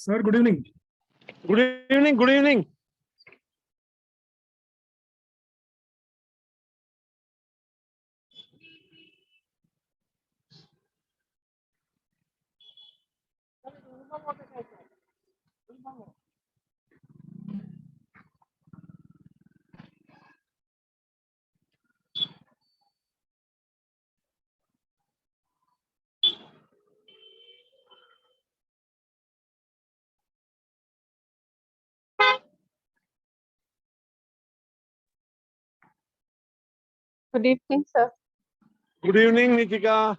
Sir, good evening. Good evening. Good evening. Good evening, sir. Good evening, Nitika.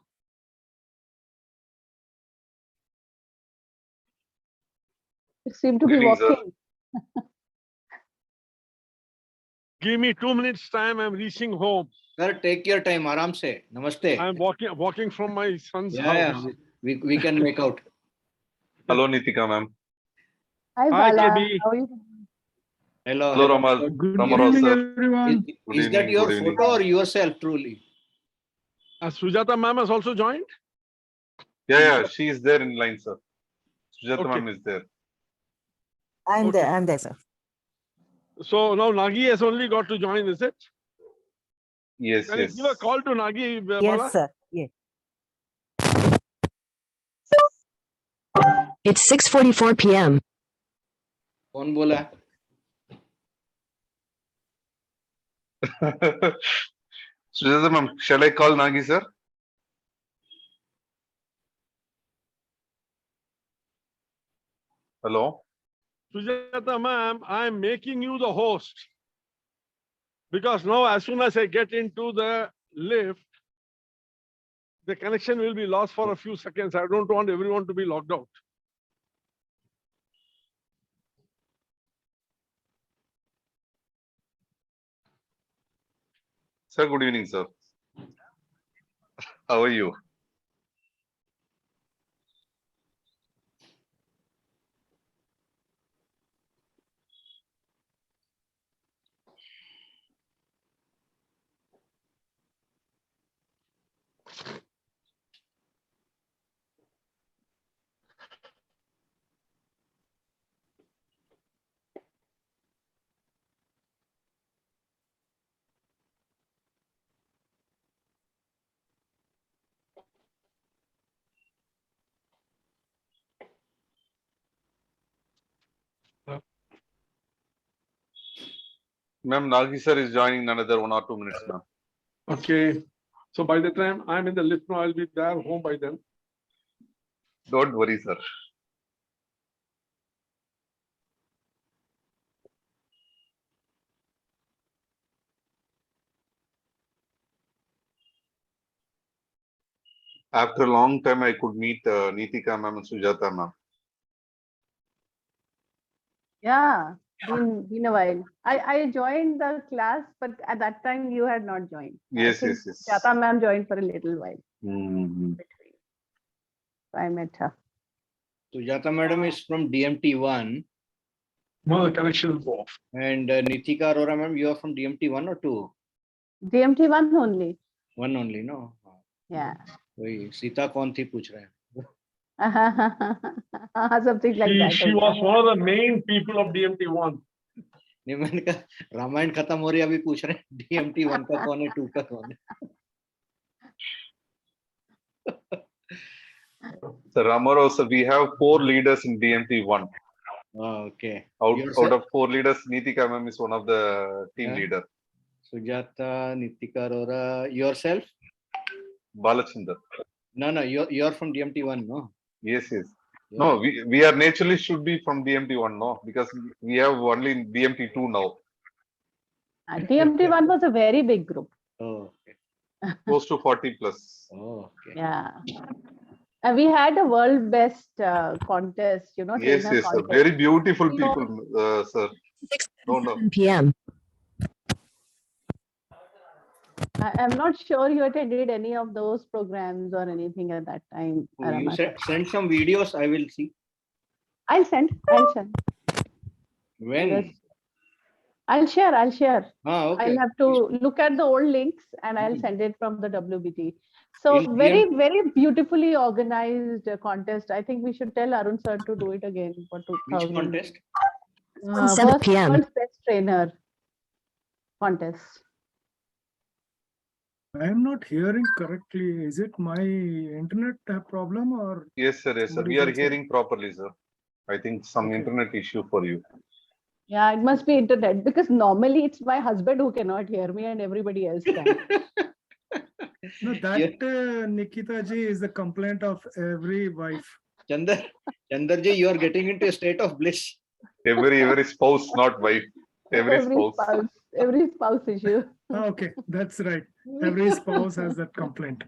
You seem to Good be evening, sir. walking. Give me 2 minutes time. I'm reaching home. Sir, take your time. Aram se. Namaste. I'm walking from my son's Yeah, house. we can make out. Hello, Nitika ma'am. Hi, Hi, Bala. KB. How are you doing? Hello. Hello, hello. Ramal. Good Ramarao, evening, sir. everyone. Good Is that evening, your good evening. photo or yourself, truly? Sujata ma'am has also joined. Yeah, she is there in line, sir. Sujata Okay. ma'am is there. I'm Okay. there, sir. So now Nagi has only got to join, is it? Yes, Can yes. you give a call to Nagi, Bala? Yes, sir. Yes. It's 6:44 p.m. कौन बोला? Sujata ma'am, shall I call Nagi, sir? Hello? Sujata ma'am, I'm making you the host. Because now as soon as I get into the lift, the connection will be lost for a few seconds. I don't want everyone to be logged out. Sir, good evening, sir. How are you? Ma'am, Nagi sir is joining in another 1 or 2 minutes, ma'am. Okay. So by the time I'm in the lift now, I'll be there home by then. Don't worry, sir. After a long time, I could meet Nitika ma'am and Sujata ma'am. Yeah, been a while. I joined the class, but at that time you had not joined. Yes, I think yes, yes. Jata ma'am joined for a little while. Mhm. Between. So I met her. Sujata madam is from DMT1 No, the connection is off. and Nitika Arora ma'am, you are from DMT1 or 2? DMT1 only. One only, no? Yeah. वही सीता कौन थी पूछ रहे हैं. Something like that. She was one of the main people of DMT1. नहीं मैंने कहा रामायण खत्म हो रही है अभी पूछ रहे हैं DMT1 का कौन है 2 का कौन है. Sir Ramarao, sir, we have 4 leaders in DMT1. Oh, okay. Out of 4 leaders, Nitika ma'am is one of the team Yeah. leader. Sujata, Nitika Arora, yourself? Balachandar. No, you're from DMT1, no? Yes, yes. Yeah. No, we are naturally should be from DMT1, no, because we have only DMT2 now, DMT1 was a very big group. Oh, okay. close to 40 plus. Oh, okay. Yeah. And we had a world best contest, Yes, trainer yes, sir. contest. Very beautiful So- people, sir. No, no. 6:07 p.m. I'm not sure you attended any of those programs or anything at that time. You Aramata. send some videos, I will see. I'll send. When? I'll share. Ah, okay. I'll have to look at the old links and I'll send it from the WBT. So In very, very beautifully organized contest. I think we should tell Arun sir to do it again for Which 2000. contest? On 7 p.m. World's best trainer contest. I am not hearing correctly. Is it my internet problem or? Yes, sir. Yes, sir. We Somebody's are also- hearing properly, sir. I think some Okay. internet issue for you. Yeah, it must be internet because normally it's my husband who cannot hear me and everybody else can. No, that Nikita ji is the complaint of every wife. Chandar, ji, you are getting into a state of bliss. Every spouse, not wife. Every spouse. Every spouse issue. Ah, okay, that's right. Every spouse has that complaint.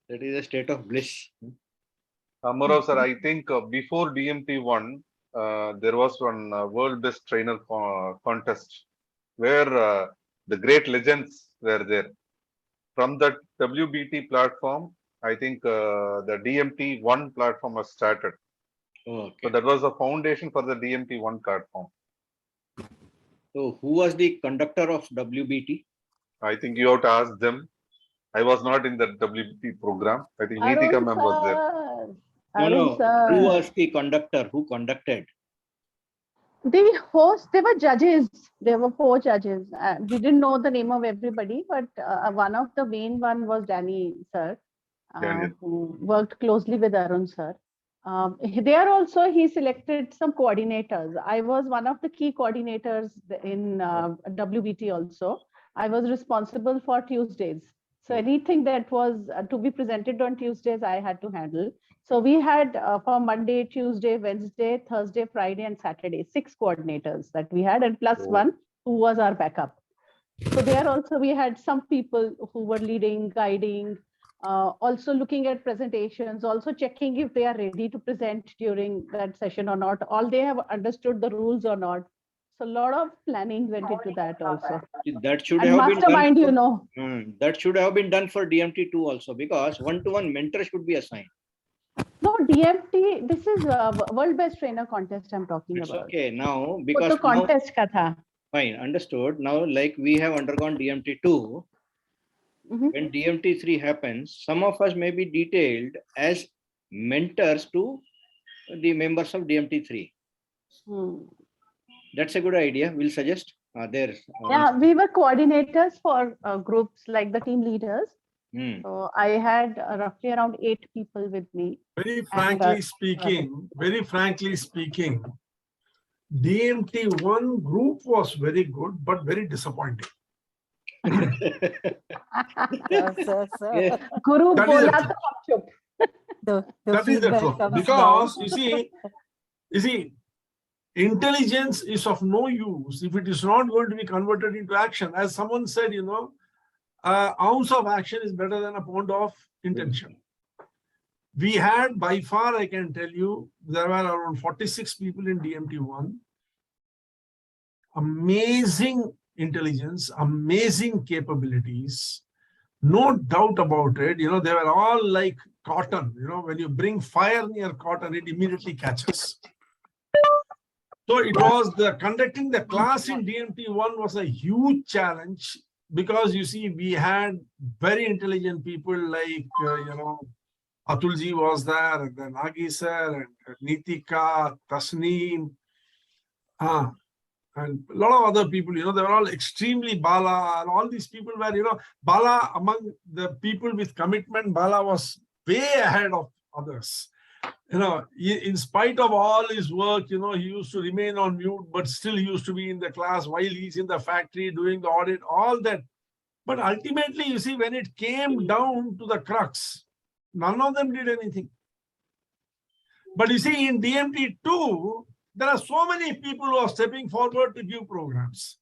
That is a state of bliss. Amarav sir, I think before DMT1, there was one world best trainer contest where the great legends were there. From that WBT platform, I think the DMT1 platform was started. Okay. So that was the foundation for the DMT1 platform. So who was the conductor of WBT? I think you have to ask them. I was not in the WBT program. I think Neetika ma'am was there. No, Arun no. Who sir. was the conductor? Who conducted? The host, they were judges. There were 4 judges. We didn't know the name of everybody, but one of the main one was Danny sir, Daniel. who worked closely with Arun sir. There also he selected some coordinators. I was one of the key coordinators in WBT also. I was responsible for Tuesdays. So anything that was to be presented on Tuesdays, I had to handle. So we had for Monday, Tuesday, Wednesday, Thursday, Friday, and Saturday, 6 coordinators that we had, and plus Oh. one who was our backup. So there also we had some people who were leading, guiding, also looking at presentations, also checking if they are ready to present during that session or not, all they have understood the rules or not. So a lot of planning went into that also. That should And have been done. mastermind, you know. That should have been done for DMT2 also, because one-to-one mentor should be assigned. No, DMT, this is World Best Trainer contest I'm talking It's about. okay now, वो because तो contest का था. fine, understood. Now, like we have undergone DMT2, Mhm. when DMT3 happens, some of us may be detailed as mentors to the members of DMT3. Hmm. That's a good idea. We'll suggest. Yeah, we were coordinators for groups like the team leaders. Hmm. So I had roughly around 8 people with me. Very frankly speaking, DMT1 group was very good, but very disappointing. Sir. Guru That is bola the to hum chup. The That is the feedback truth. comes Because down. you see, intelligence is of no use if it is not going to be converted into action. As someone said, ounce of action is better than a pound of intention. We had, by far, I can tell you, there were around 46 people in DMT1. Amazing intelligence, amazing capabilities. No doubt about it. They were all like cotton. When you bring fire near cotton, it immediately catches. So it was conducting the class in DMT1 was a huge challenge, because you see, we had very intelligent people like, Atulji was there, and then Nagi sir, and Neetika, Tasneem, and a lot of other people, they were all extremely Bala, and all these people were, Bala, among the people with commitment, Bala was way ahead of others. In spite of all his work, he used to remain on mute, but still he used to be in the class while he's in the factory doing the audit, all that. But ultimately, you see, when it came down to the crux, none of them did anything. But you see, in DMT2, there are so many people who are stepping forward to give programs.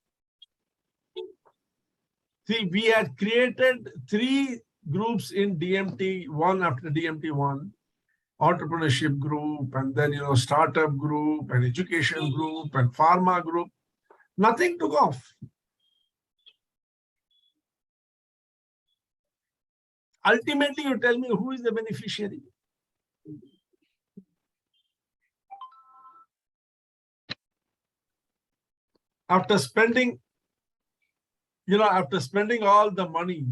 See, we had created 3 groups in DMT1 after DMT1. Entrepreneurship group, and then startup group, and education group, and pharma group. Nothing took off. Ultimately, you tell me who is the beneficiary. After spending after spending all the money,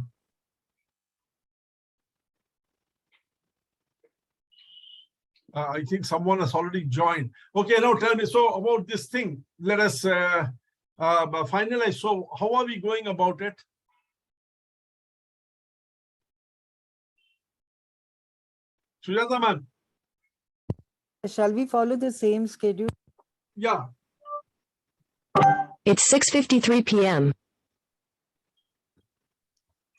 I think someone has already joined. Okay, now tell me, so about this thing, let us finalize. So how are we going about it? Sujata ma'am, Shall we follow the same schedule? yeah. It's 6:53 p.m.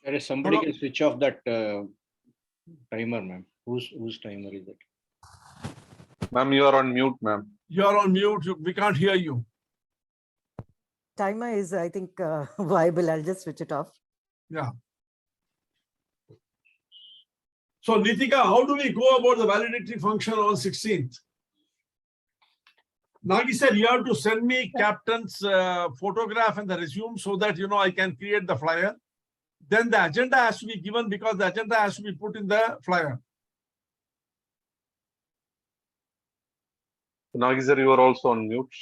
There is somebody Hello? can switch off that timer, ma'am. Whose timer is it? Ma'am, you are on mute, ma'am. You're on mute, we can't hear you. Timer is, I think, viable. I'll just switch it off. Yeah. So Nitika, how do we go about the validity function on 16th? Nagi said you have to send me captain's photograph and the resume so that I can create the flyer. Then the agenda has to be given because the agenda has to be put in the flyer. Nagi sir, you are also on mute.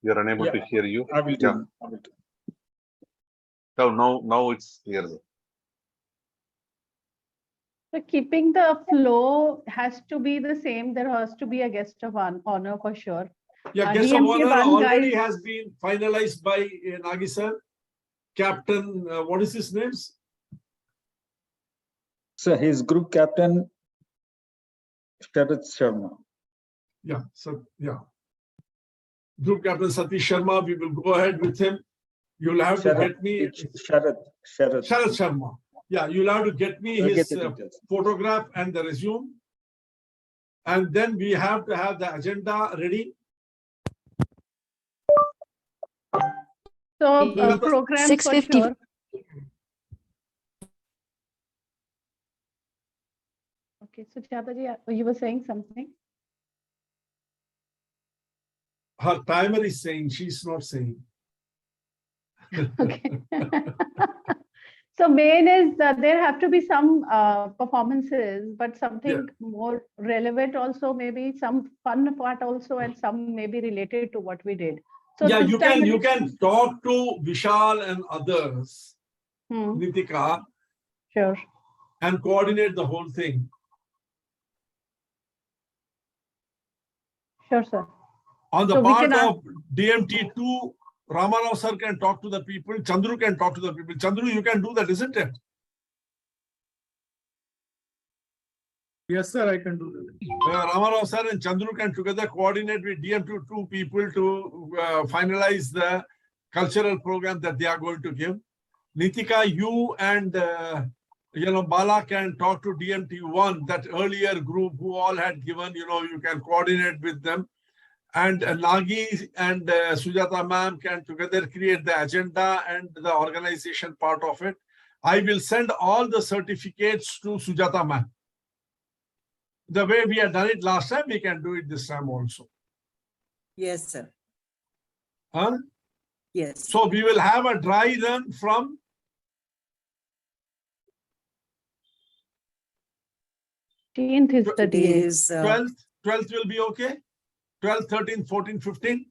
We are unable to hear you. I will do. I will do. Now it's clear. So keeping the flow has to be the same. There has to be a guest of honor for sure. Yeah, guest of DMT honor one already guys- has been finalized by Nagi sir. Captain, what is his name? So his group captain, Shekharr Sharma. Yeah, so yeah. Group Captain Satish Sharma, we will go ahead with him. You'll have to get me Sharath. Sharath Sharma. Yeah, you'll have to get me I'll his get the details. photograph and the resume. And then we have to have the agenda ready. So Yeah. programs for 6:50. sure. Okay, so Chadaji, you were saying something? Her timer is saying, she's not saying. Okay. So main is that there have to be some performances, but something more relevant also, maybe some fun part also, and some maybe related to what we did. So Yeah, this you time can talk to Vishal and others, Hmm, Nitika, sure. and coordinate the whole thing. Sure, sir. On the So we part can ask- of DMT2, Ramarao sir can talk to the people, Chandru can talk to the people. Chandru, you can do that, isn't it? Yes, sir, I can do that. Ramarao sir and Chandru can together coordinate with DMT2 people to finalize the cultural program that they are going to give. Nitika, you and Bala can talk to DMT1, that earlier group who all had given, you can coordinate with them. And Nagi and Sujata ma'am can together create the agenda and the organization part of it. I will send all the certificates to Sujata ma'am. The way we had done it last time, we can do it this time also. Yes, sir. Huh? Yes. So we will have a dry run from 15th is the Today day. is 12th will be okay? 12, 13, 14, 15?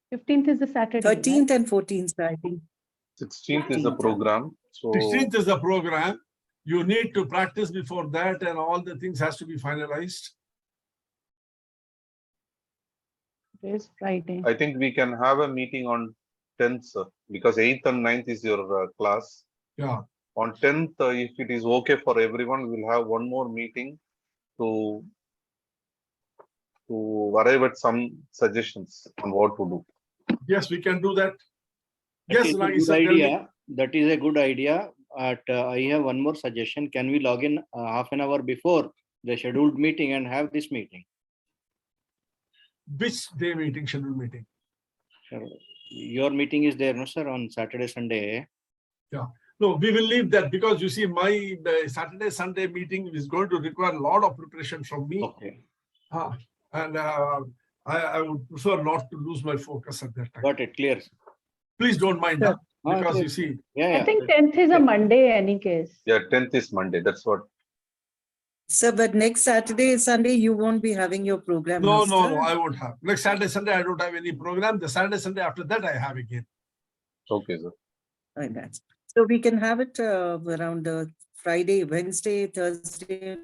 Fifteenth is the Saturday. 13th and 14th, I think. 16th is the 16th. program. So 16th is the program. You need to practice before that and all the things has to be finalized. Today is Friday. I think we can have a meeting on 10th, sir, because 8th and 9th is your class. Yeah. On 10th, if it is okay for everyone, we'll have one more meeting to arrive at some suggestions on what to do. Yes, we can do that. That Yes, is a Nagi good sir, tell me. idea. That is a good idea. But I have one more suggestion. Can we log in half an hour before the scheduled meeting and have this meeting? Which day meeting, scheduled meeting? Sure. Your meeting is there, no, sir, on Saturday, Sunday. No, we will leave that because you see, my Saturday, Sunday meeting is going to require a lot of preparation from me. Okay. And I would prefer not to lose my focus at that time. Got it. Clear. Please don't mind Sure. that because Okay. you see, Yeah, I yeah. think 10th is a Monday any case. Yeah, 10th is Monday. That's what. Sir, but next Saturday, Sunday, you won't be having your program. No, sir? no, I won't have. Next Saturday, Sunday, I don't have any program. The Saturday, Sunday after that, I have again. Okay, sir. Like that. So we can have it around Friday, Wednesday, Thursday.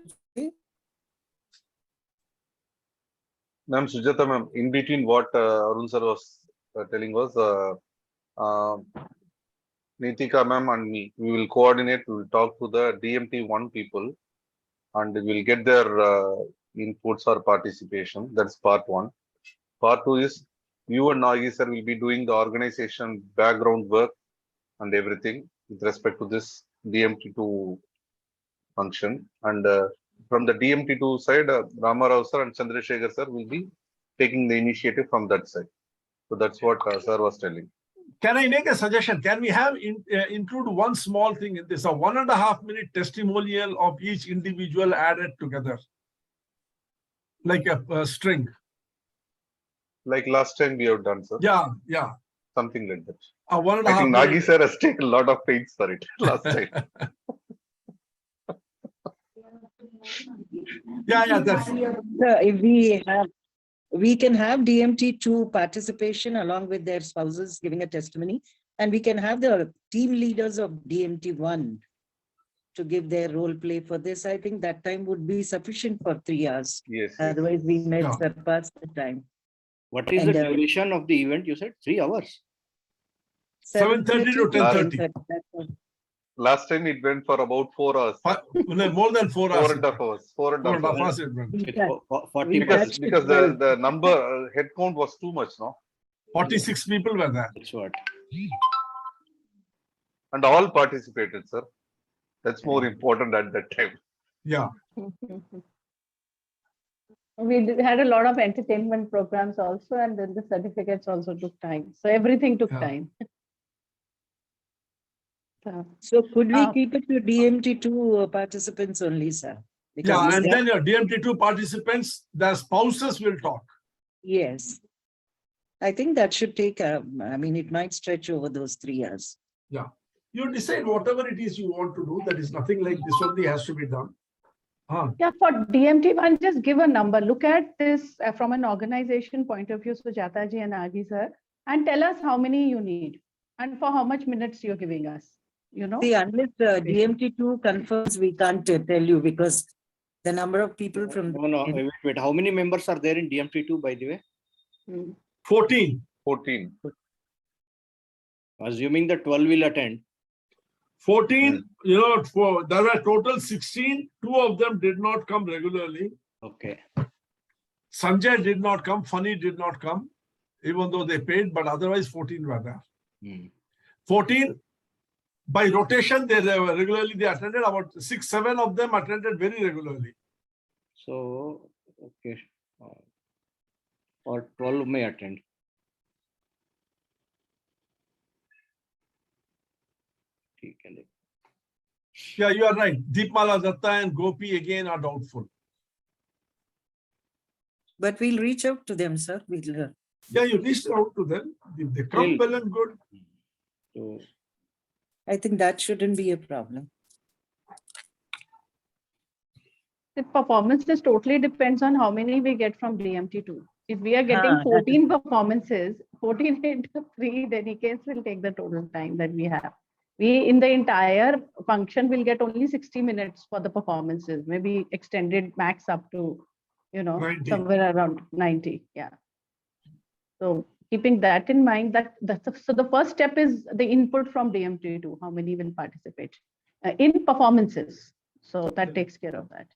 Ma'am, Sujata ma'am, in between what Arun sir was telling was, Nitika ma'am and me, we will coordinate, we will talk to the DMT1 people and we will get their inputs or participation. That's part one. Part two is you and Nagi sir will be doing the organization background work and everything with respect to this DMT2 function. And from the DMT2 side, Ramarao sir and Chandrasekhar sir will be taking the initiative from that side. So that's what sir was telling. Can I make a suggestion? Can we have include one small thing in this, a 1.5 minute testimonial of each individual added together? Like a string. Like last time we have done, sir. Yeah, yeah. Something like that. A 1.5 I think minute. Nagi sir has taken a lot of pains for it last time. Yeah, that's Sir, if we can have DMT2 participation along with their spouses giving a testimony, and we can have the team leaders of DMT1 to give their role play for this. I think that time would be sufficient for 3 hours. Yes. Otherwise, we may Yeah. surpass the time. What is And, the duration of the event? You said 3 hours. 7:30 to 10:30. 10:30. Last time it went for about 4 hours. More than 4 hours. 4.5 hours. 4.5 hours. hours it went. It's 40 We Because, touched because it well. the number head count was too much, no? 46 people were there. That's what. And all participated, sir. That's more important at that time. Yeah. Had a lot of entertainment programs also, and then the certificates also took time. So everything took Yeah. time. So could we Uh, keep it to DMT2 participants only, sir? Because Yeah, is and that- then your DMT2 participants, their spouses will talk. Yes. I think that should take, I mean, it might stretch over those 3 hours. You decide whatever it is you want to do. That is nothing like this only has to be done. Yeah, for DMT1, just give a number. Look at this from an organization point of view, Sujata ji and Agi sir, and tell us how many you need and for how much minutes you're giving us. You know? See, unless DMT2 confirms, we can't tell you because the number of people from. No, wait. How many members are there in DMT2, by the way? 14. 14. Assuming the 12 will attend. 14, there were total 16. 2 of them did not come regularly. Okay. Sanjay did not come. Funny did not come, even though they paid, but otherwise 14 were there. 14, by rotation, they attended. About 6-7 of them attended very regularly. So, okay. Or 12 may attend. Yeah, you are right. Deepmala Datta and Gopi again are doubtful. But we'll reach out to them, sir. We'll, Yeah, you reached out to them. If they come, well and good. So, I think that shouldn't be a problem. The performances totally depends on how many we get from DMT2. If we are getting that is 14 performances, 14 into 3, then EKS will take the total time that we have. We, in the entire function, will get only 60 minutes for the performances, maybe extended max up to, 90. somewhere around 90. Yeah. So keeping that in mind, so the first step is the input from DMT2, how many will participate in performances. So that takes care of that.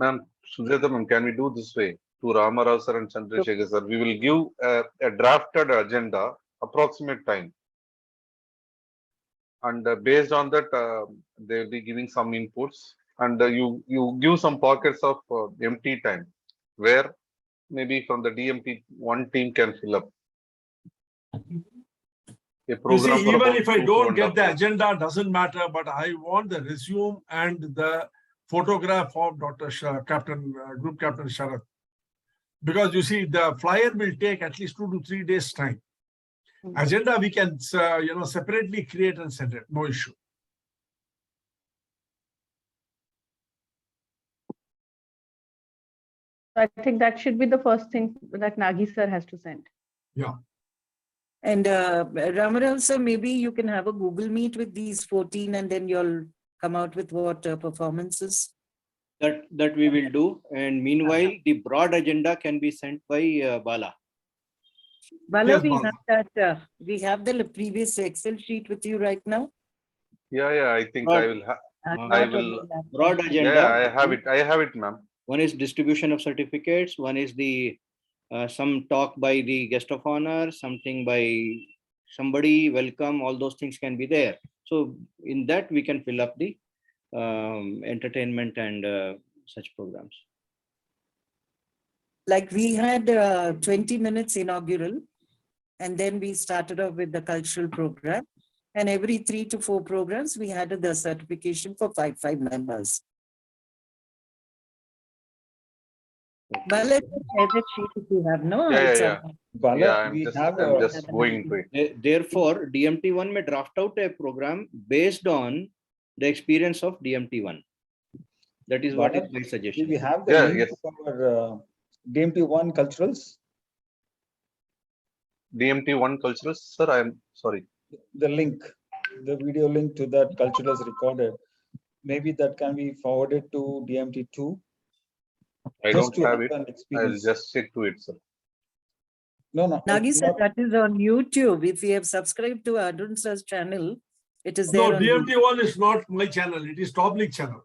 Ma'am, Sujata ma'am, can we do this way? To Ramarao sir and Chandrasekhar sir, we will give a drafted agenda, approximate time. And based on that, they will be giving some inputs. And you give some pockets of empty time, where maybe from the DMT1 team can fill up. You see, even if I don't get the agenda, doesn't matter, but I want the resume and the photograph of Dr. Group Captain Sharath. Because you see, the flyer will take at least 2 to 3 days time. Agenda we can, separately create and send it. No issue. I think that should be the first thing that Nagi sir has to send. Yeah. And Ramarao sir, maybe you can have a Google Meet with these 14 and then you'll come out with what performances. That we will do. And meanwhile, the broad agenda can be sent by Bala. Bala, Yes, we Bala. have that. We have the previous Excel sheet with you right now. Yeah, I think Broad- I will have. Not I on will- the laptop. Broad agenda. Yeah, I have it. I have it, ma'am. One is distribution of certificates. One is the some talk by the guest of honor, something by somebody, welcome, all those things can be there. So in that we can fill up the entertainment and such programs. Like we had 20 minutes inaugural, and then we started off with the cultural program. And every 3 to 4 programs, we had the certification for five members. Bala, share that sheet if you have, no? Yeah, It's yeah. Bala, Yeah, I'm we just, have I'm a- just going into it. Therefore, DMT1 may draft out a program based on the experience of DMT1. That is what is Bala, my do suggestion. we have the Yeah, link yes. to our DMT1 culturals? DMT1 cultures, sir. I'm sorry. The link, the video link to that culturals recorded. Maybe that can be forwarded to DMT2. I Just don't to have it. an I'll experience. just check to it, sir. No, Nagi it's sir, not- that is on YouTube. If you have subscribed to Arun sir's channel, it is No, there on YouTube. DMT1 is not my channel. It is Top League channel.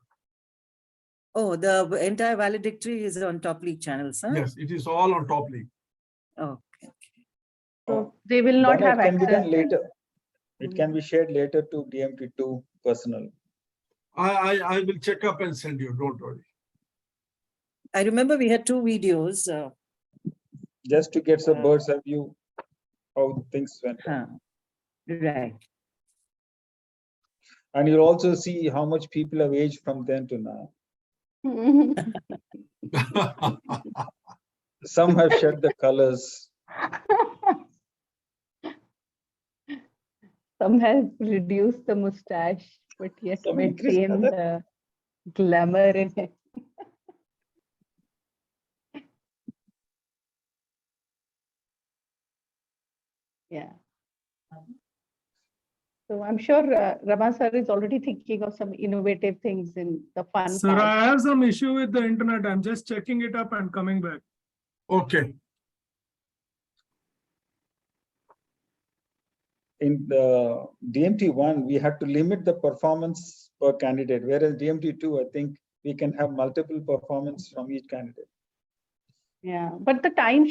Oh, the entire valedictory is on Top League channels, huh? Yes, it is all on Top League. Okay. So they will not Bala, have it can be access. done later. It can be shared later to DMT2 personnel. I will check up and send you. Don't worry. I remember we had 2 videos. Just to get some bird's eye view how things went. Right. And you'll also see how much people have aged from then to now. Some have shed the colors. Some has reduced the mustache, but yet Some increased maintain color. the glamour in it. Yeah. So I'm sure Rama sir is already thinking of some innovative things in the fun Sir, part. I have some issue with the internet. I'm just checking it up and coming back. Okay. In the DMT1, we had to limit the performance per candidate, whereas DMT2, I think we can have multiple performance from each candidate. Yeah, but the time,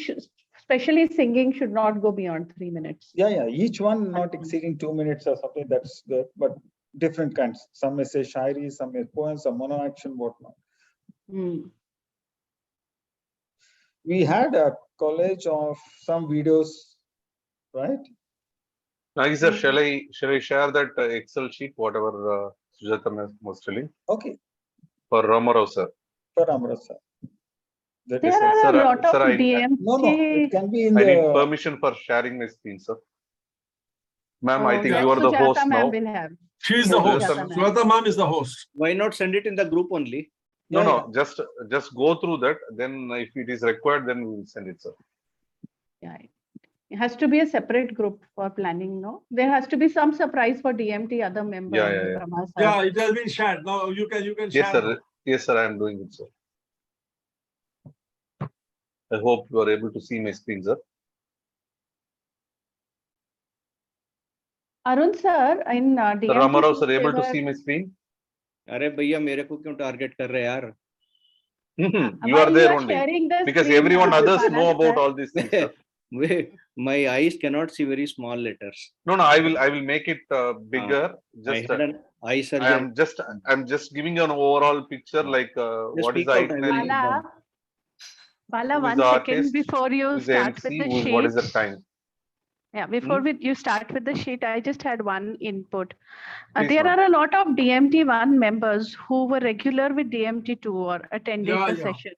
especially singing, should not go beyond 3 minutes. Yeah, each one not exceeding 2 minutes or something, that's good, but different kinds. Some may say shairi, some may poems, some mono action, whatnot. We had a college of some videos, right? Nagi sir, shall I share that Excel sheet, whatever Sujata was telling? Okay, For Ramarao sir. for Amra sir. That There is- are Sir, a lot of sir, I- DMK. No, it can be in I need the, permission for sharing my screen, sir. Ma'am, I Oh, think yes, you are the Sujata host ma'am now. will have. She is Yes, the host. Sujata ma'am. Sujata ma'am is the host. Why not send it in the group only? No, Yeah, no, just go through that. Then if it is required, then we will send it, sir. Yeah. It has to be a separate group for planning, no? There has to be some surprise for DMT other members. Yeah. Rama sir. Yeah, it has been shared. Now you can Yes, share. sir. now. Yes, sir. I am doing it, sir. I hope you are able to see my screen, sir. Arun sir, in DMT. Sir, Ramarao sir, they able to were- see my screen? अरे भैया मेरे को क्यों target कर रहे यार? You While are there you only. sharing the Because screen, everyone others Bala know about sir, all these things, sir. My eyes cannot see very small letters. No, I will make it bigger. I Just had an eye surgery. I'm just giving you an overall picture, like Just what is speak the out, I will- itinerary, Bala, who is one the second artist, before who you is the start with MC, the what is the sheet. time. Yeah, before you start with the sheet, I just had one input. Please, There ma'am. are a lot of DMT1 members who were regular with DMT2 or attended Yeah, the yeah. session.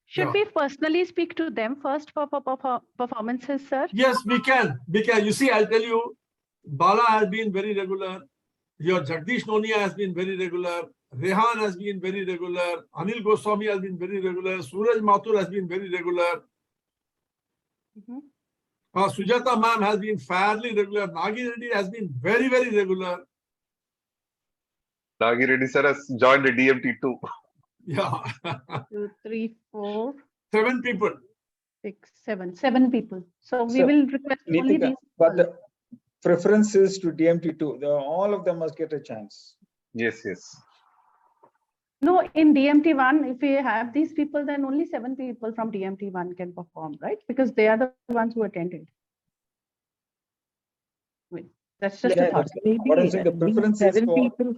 Should Yeah. we personally speak to them first for performances, sir? Yes, we can. We can. You see, I'll tell you, Bala has been very regular. Your Jagdish Nonia has been very regular. Rehan has been very regular. Anil Goswami has been very regular. Suraj Mathur has been very regular. Sujata ma'am has been fairly regular. Nagi Reddy has been very, very regular. Nagi Reddy sir has joined the DMT too. Yeah. 2, 3, 4, 7 people. 6, 7. 7 people. So we So, will request only Neetika, these but people. the preference is to DMT2. All of them must get a chance. Yes, yes. No, in DMT1, if we have these people, then only 7 people from DMT1 can perform, right? Because they are the ones who attended. Wait, that's just Yeah, a thought. that's what I'm saying. The These preference is 7 for people,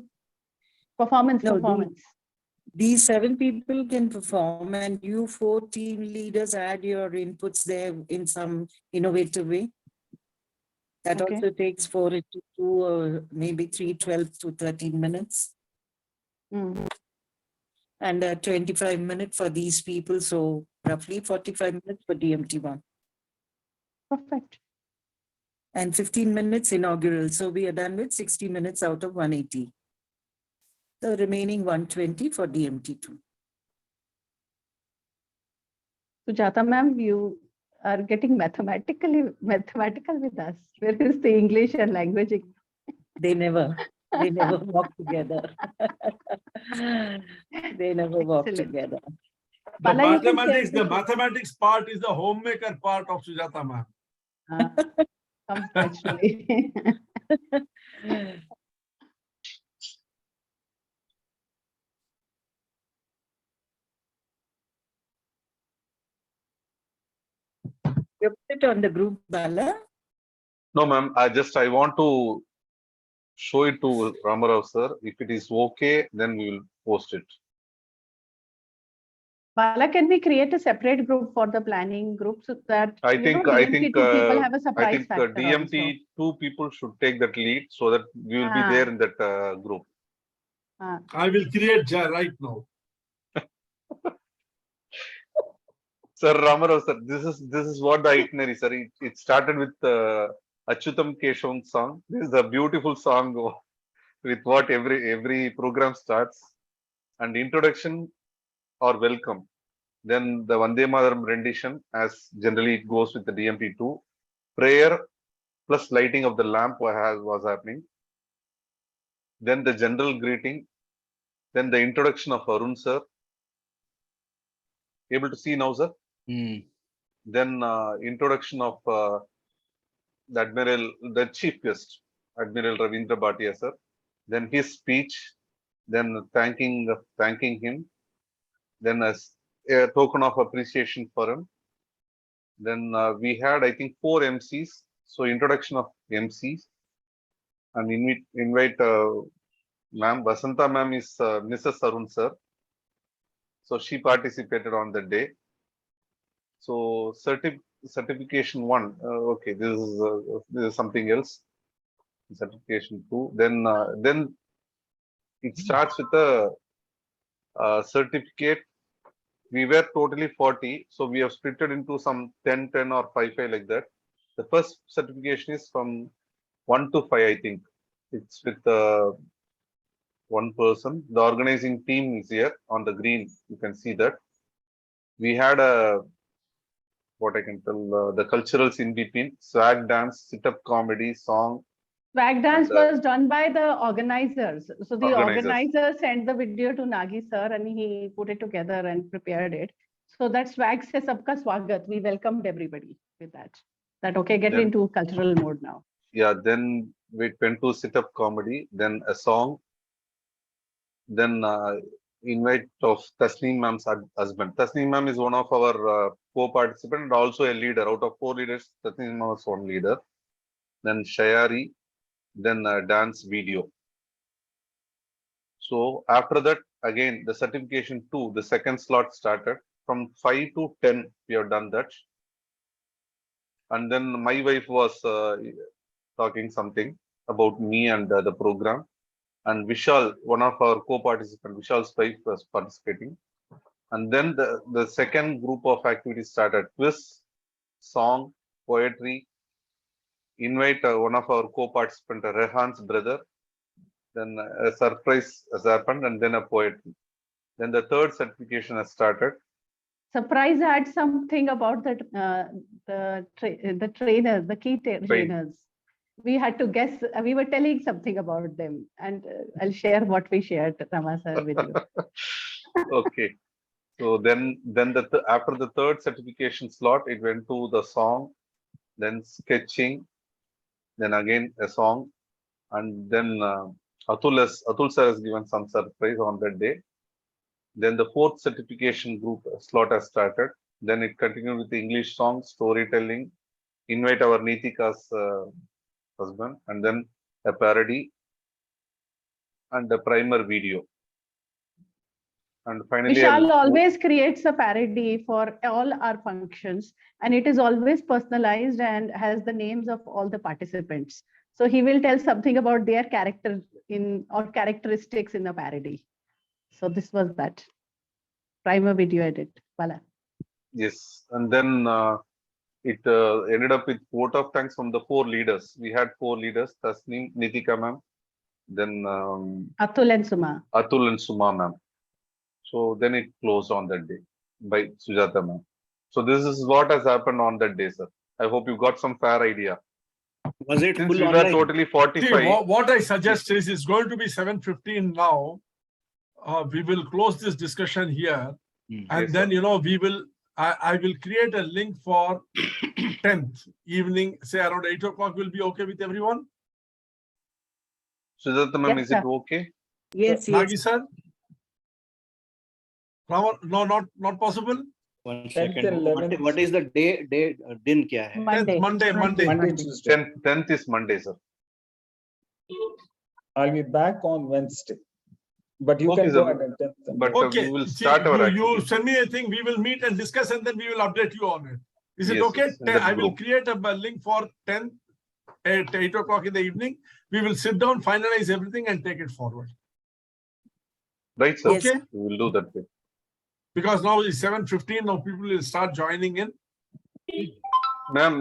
Performance. no, these 7 people can perform, and you 4 team leaders add your inputs there in some innovative way. That Okay. also takes 4 into 2 or maybe 3, 12 to 13 minutes. And 25 minutes for these people. So roughly 45 minutes for DMT1. Perfect. And 15 minutes inaugural. So we are done with 60 minutes out of 180. The remaining 120 for DMT2. Sujata ma'am, you are getting mathematical with us. Where is the English and language? They never walk together. They never walk Excellent. together. The Bala, you can mathematics, share the mathematics part is the homemaker part of Sujata ma'am. comes naturally. You put it on the group, Bala. No, ma'am. I want to show it to Ramarao sir. If it is okay, then we will post it. Bala, can we create a separate group for the planning group so that DMT2 people have a surprise factor DMT2 also. people should take that lead so that we will be there in that group. I will create right now. Sir Ramarao sir, this is what the itinerary, sir. It started with Achyutam Keshavam song. This is a beautiful song with what every program starts, and introduction or welcome. Then the Vande Mataram rendition, as generally it goes with the DMT2. Prayer plus lighting of the lamp was happening. Then the general greeting. Then the introduction of Arun sir. Able to see now, sir? Then introduction of the chief guest, Admiral Ravindra Bhatia sir. Then his speech. Then thanking him. Then as a token of appreciation for him. Then we had, I think, 4 MCs. So introduction of MCs, and invite ma'am. Basanta ma'am is Mrs. Arun sir. So she participated on the day. So certification 1. Okay, this is something else. Certification 2. Then it starts with a certificate. We were totally 40, so we have split it into some 10 or 5 like that. The first certification is from 1 to 5, I think. It's with one person. The organizing team is here on the green. You can see that. We had what I can tell, the culturals in between, swag dance, sit-up comedy, song. Swag dance was done by the organizers. So the organizers sent the video to Nagi sir and he put it together and prepared it. So that swag se sabka swagat. We welcomed everybody with that. Okay, get into cultural mode now. Yeah, then we went to sit-up comedy, then a song, then invite of Tasneem ma'am's husband. Tasneem ma'am is one of our co-participants and also a leader. Out of 4 leaders, Tasneem ma'am was one leader. Then Shayari, then dance video. So after that, again, the certification 2, the second slot started. From 5 to 10, we have done that. And then my wife was talking something about me and the program. And Vishal, one of our co-participants, Vishal's wife was participating. And then the second group of activities started: quiz, song, poetry, invite one of our co-participant, Rehan's brother. Then a surprise has happened, and then a poetry. Then the third certification has started. Surprise had something about that the trainers, the key trainers. We had to guess. We were telling something about them, and I'll share what we shared, Rama sir, with you. Okay. So then after the third certification slot, it went to the song, then sketching, then again a song, and then Atul sir has given some surprise on that day. Then the fourth certification group slot has started. Then it continued with the English song, storytelling, invite our Nitika's husband, and then a parody and a primer video. And finally, Vishal always creates a parody for all our functions, and it is always personalized and has the names of all the participants. So he will tell something about their character or characteristics in the parody. So this was that primer video edit. Voila. yes, and then it ended up with vote of thanks from the 4 leaders. We had 4 leaders: Tasneem, Nitika ma'am, then Atul and Suma. Atul and Suma ma'am. So then it closed on that day by Sujata ma'am. So this is what has happened on that day, sir. I hope you got some fair idea. Was it Since full we online? were totally 45. See, what I suggest is it's going to be 7:15 now. We will close this discussion here, and Yes, then sir. I will create a link for 10th evening, say around 8 o'clock. Will be okay with everyone? Sujata ma'am, Yes, is it sir. okay? Yes, Nagi yes. sir? Rama, no, not possible. 1 10th second. and 11th. What is the day? Din kya hai? Monday. 10th, Monday. Monday, Tuesday. 10th is Monday, sir. I'll be back on Wednesday. But you Okay, can sir. go ahead and 10th. and But 11th. Okay. we will See, start our you activity. send me a thing. We will meet and discuss, and then we will update you on it. Is it Yes, okay? yes, in that I will group. create a link for 10th at 8 o'clock in the evening. We will sit down, finalize everything, and take it forward. Right, sir? Yes. Okay? We will do that way. Because now it's 7:15. Now people will start joining in. Ma'am,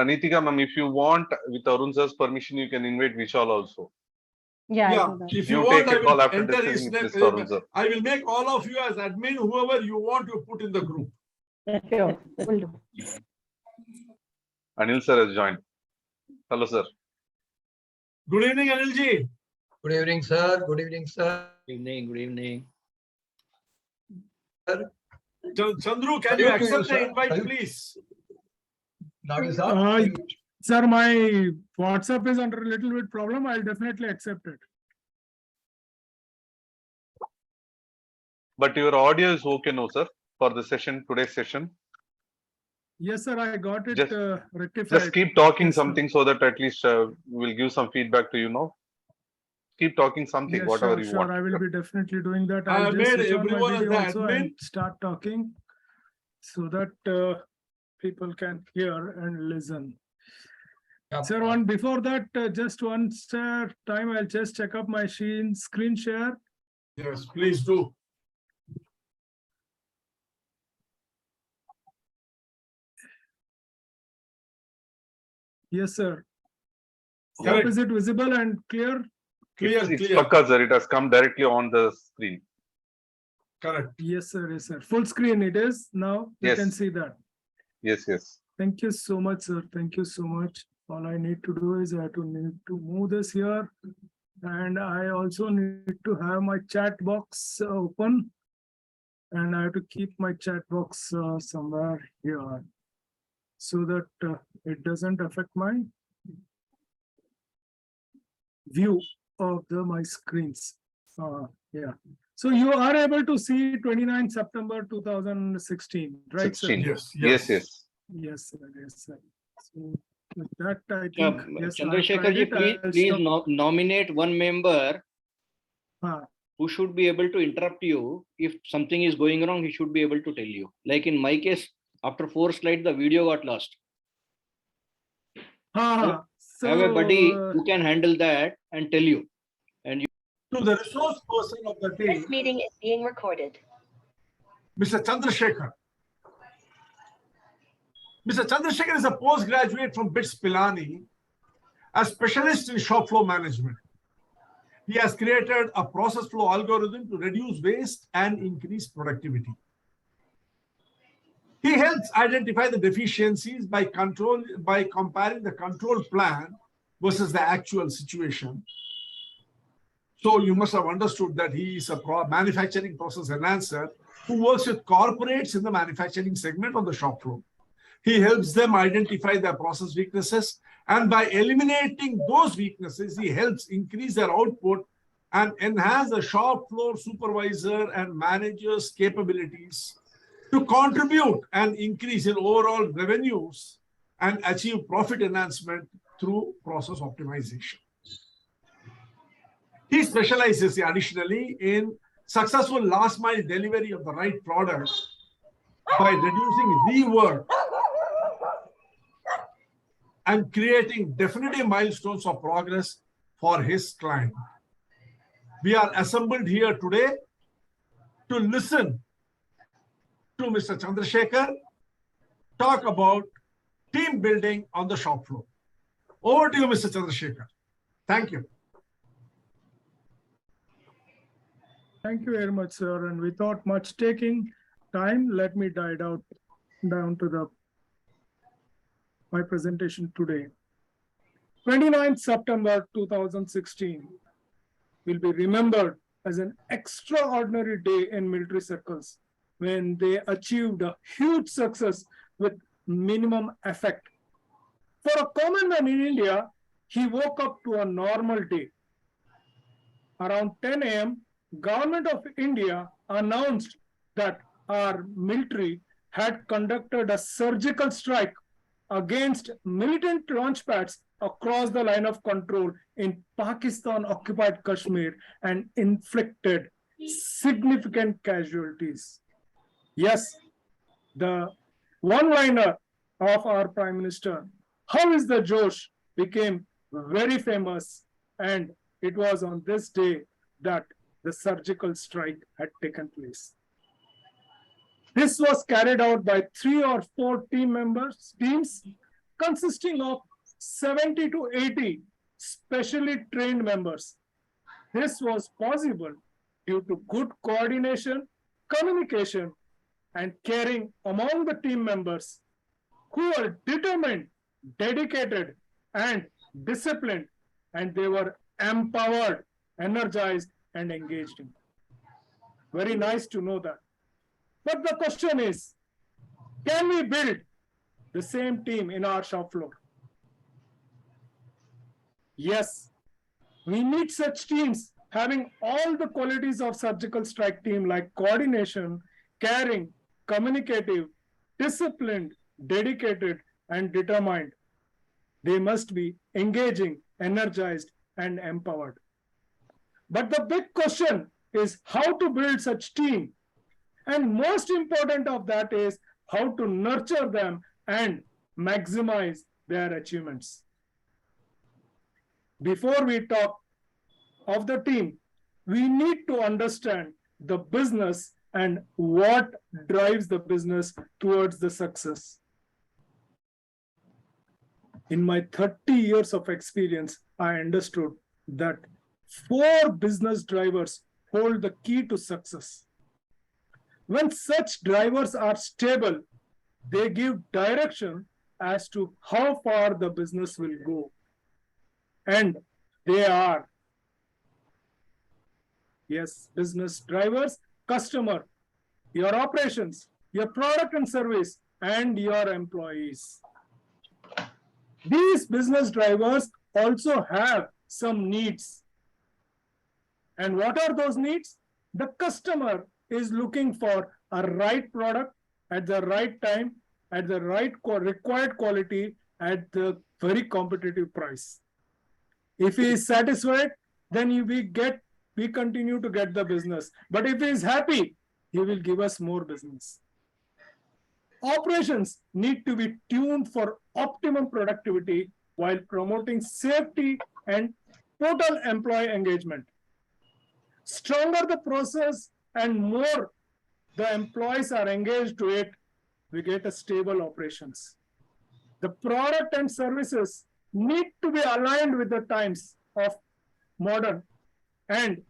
Nitika ma'am, if you want, with Arun sir's permission, you can invite Vishal also. Yeah, Yeah. I do that. If you You want, take I a call will after enter his discussing name. with Mr. Arun sir. I will make all of you as admin, whoever you want to put in the group. Sure, will do. Anil sir has joined. Hello, sir. Good evening, Anilji. Good evening, sir. Good evening, sir. Good evening. Good evening. Chandru, can Salute you to you, accept the sir. invite, Salute. please? Nagi sir. Sir, my WhatsApp is under a little bit problem. I'll definitely accept it. But your audio is okay, no, sir, for the session, today's session. Yes, sir, I got it Just- rectified. Just keep talking Yes, sir. something so that at least we'll give some feedback to you know. Keep talking something, Yes, whatever sure, you sure. want. I will be definitely doing that. I I'll just made switch on my everyone as video the also admin. and start talking so that people can hear and listen. Yeah. Sir, before that, just one time, I'll just check up my screen share. Yes, please do. Yes, sir. Hope Correct. is it visible and clear? Clear, It's clear. Pakka, sir. It has come directly on the screen. Correct. Yes, sir. Yes, sir. Full screen it is now. You Yes. can see that. Yes, yes. Thank you so much, sir. Thank you so need All I need to do is I need to move this here. And I also need to have my chat box open. And I have to keep my chat box somewhere here so that it doesn't affect my view of my screens. Yeah. So you are able to see 29 September 2016, right, sir? 16. Yes, Yes, yes. Yes, sir. Yes, sir. So with that, I Yeah, think, yes, Chandrasekhar ji, please nominate one member who should be able to interrupt you. If something is going wrong, he should be able to tell you. Like in my case, after 4 slides, the video got lost. So, have a buddy who can handle that and tell you. And you to the resource person of the day. This meeting is being recorded. Mr. Chandrasekhar. Mr. Chandrasekhar is a postgraduate from BITS Pilani, a specialist in shop floor management. He has created a process flow algorithm to reduce waste and increase productivity. He helps identify the deficiencies by comparing the control plan versus the actual situation. So you must have understood that he is a manufacturing process enhancer who works with corporates in the manufacturing segment on the shop floor. He helps them identify their process weaknesses, and by eliminating those weaknesses, he helps increase their output and enhance the shop floor supervisor and manager's capabilities to contribute and increase in overall revenues and achieve profit enhancement through process optimization. He specializes additionally in successful last mile delivery of the right product by reducing rework and creating definitive milestones of progress for his client. We are assembled here today to listen to Mr. Chandrasekhar talk about team building on the shop floor. Over to you, Mr. Chandrasekhar. Thank you. Thank you very much, sir. And without much taking time, let me dive down to my presentation today. 29th September 2016 will be remembered as an extraordinary day in military circles when they achieved a huge success with minimum effect. For a common man in India, he woke up to a normal day. Around 10 a.m., Government of India announced that our military had conducted a surgical strike against militant launch pads across the line of control in Pakistan-occupied Kashmir and inflicted significant casualties. Yes, the one-liner of our Prime Minister, "How is the Josh?" became very famous, and it was on this day that the surgical strike had taken place. This was carried out by 3 or 4 teams consisting of 70 to 80 specially trained members. This was possible due to good coordination, communication, and caring among the team members who were determined, dedicated, and disciplined, and they were empowered, energized, and engaged in. Very nice to know that. But the question is, can we build the same team in our shop floor? Yes, we need such teams having all the qualities of surgical strike team like coordination, caring, communicative, disciplined, dedicated, and determined. They must be engaging, energized, and empowered. But the big question is how to build such team. And most important of that is how to nurture them and maximize their achievements. Before we talk of the team, we need to understand the business and what drives the business towards the success. In my 30 years of experience, I understood that 4 business drivers hold the key to success. When such drivers are stable, they give direction as to how far the business will go. And they are, yes, business drivers, customer, your operations, your product and service, and your employees. These business drivers also have some needs. And what are those needs? The customer is looking for a right product at the right time, at the right required quality, at the very competitive price. If he is satisfied, then we continue to get the business. But if he is happy, he will give us more business. Operations need to be tuned for optimum productivity while promoting safety and total employee engagement. Stronger the process and more the employees are engaged to it, we get a stable operations. The product and services need to be aligned with the times of modern, and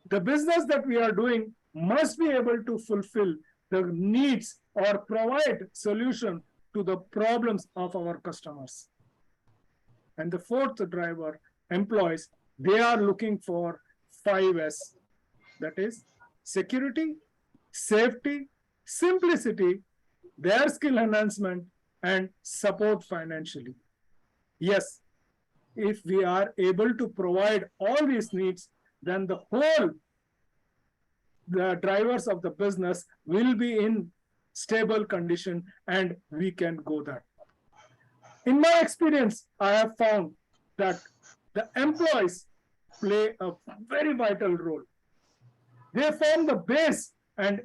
the business that we are doing must be able to fulfill the needs or provide solution to the problems of our customers. And the fourth driver, employees, they are looking for 5S. That is security, safety, simplicity, their skill enhancement, and support financially. Yes, if we are able to provide all these needs, then the drivers of the business will be in stable condition and we can go there. In my experience, I have found that the employees play a very vital role. They form the base and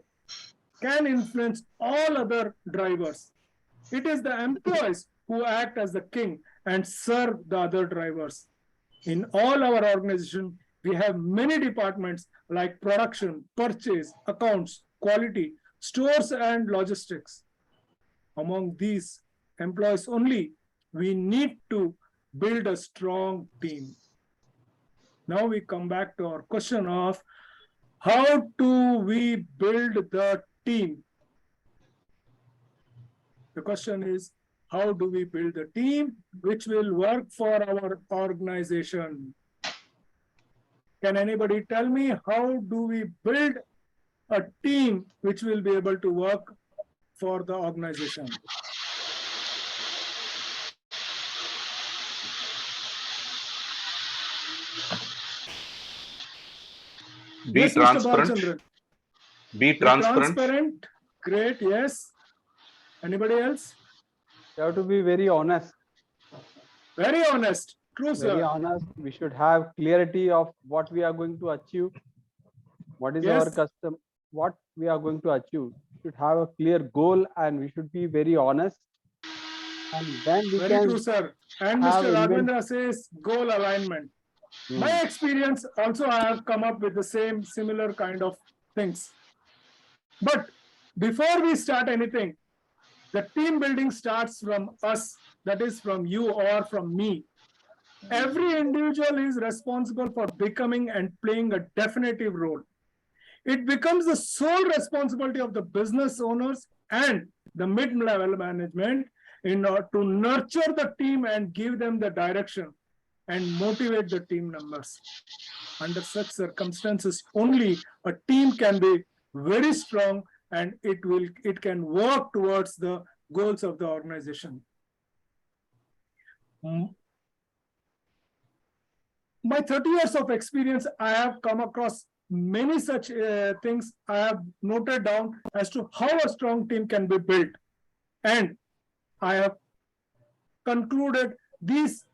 can influence all other drivers. It is the employees who act as the king and serve the other drivers. In all our organization, we have many departments like production, purchase, accounts, quality, stores, and logistics. Among these employees only, we need to build a strong team. Now we come back to our question of how do we build the team? The question is, how do we build a team which will work for our organization? Can anybody tell me how do we build a team which will be able to work for the organization? Be Yes, Mr. transparent. Balchandran. Be transparent. Great, yes. Anybody else? You have to be very honest. Very honest. True, sir. Very honest. We should have clarity of what we are going to achieve. What is our custom? What we are going to achieve. We should have a clear goal and we should be very honest. And then we Very can true, sir. And Mr. Ravindra says goal alignment. My experience also, I have come up with the similar kind of things. But before we start anything, the team building starts from us, that is from you or from me. Every individual is responsible for becoming and playing a definitive role. It becomes the sole responsibility of the business owners and the mid-level management in order to nurture the team and give them the direction and motivate the team members. Under such circumstances, only a team can be very strong and it can work towards the goals of the organization. My 30 years of experience, I have come across many such things I have noted down as to how a strong team can be built. And I have concluded these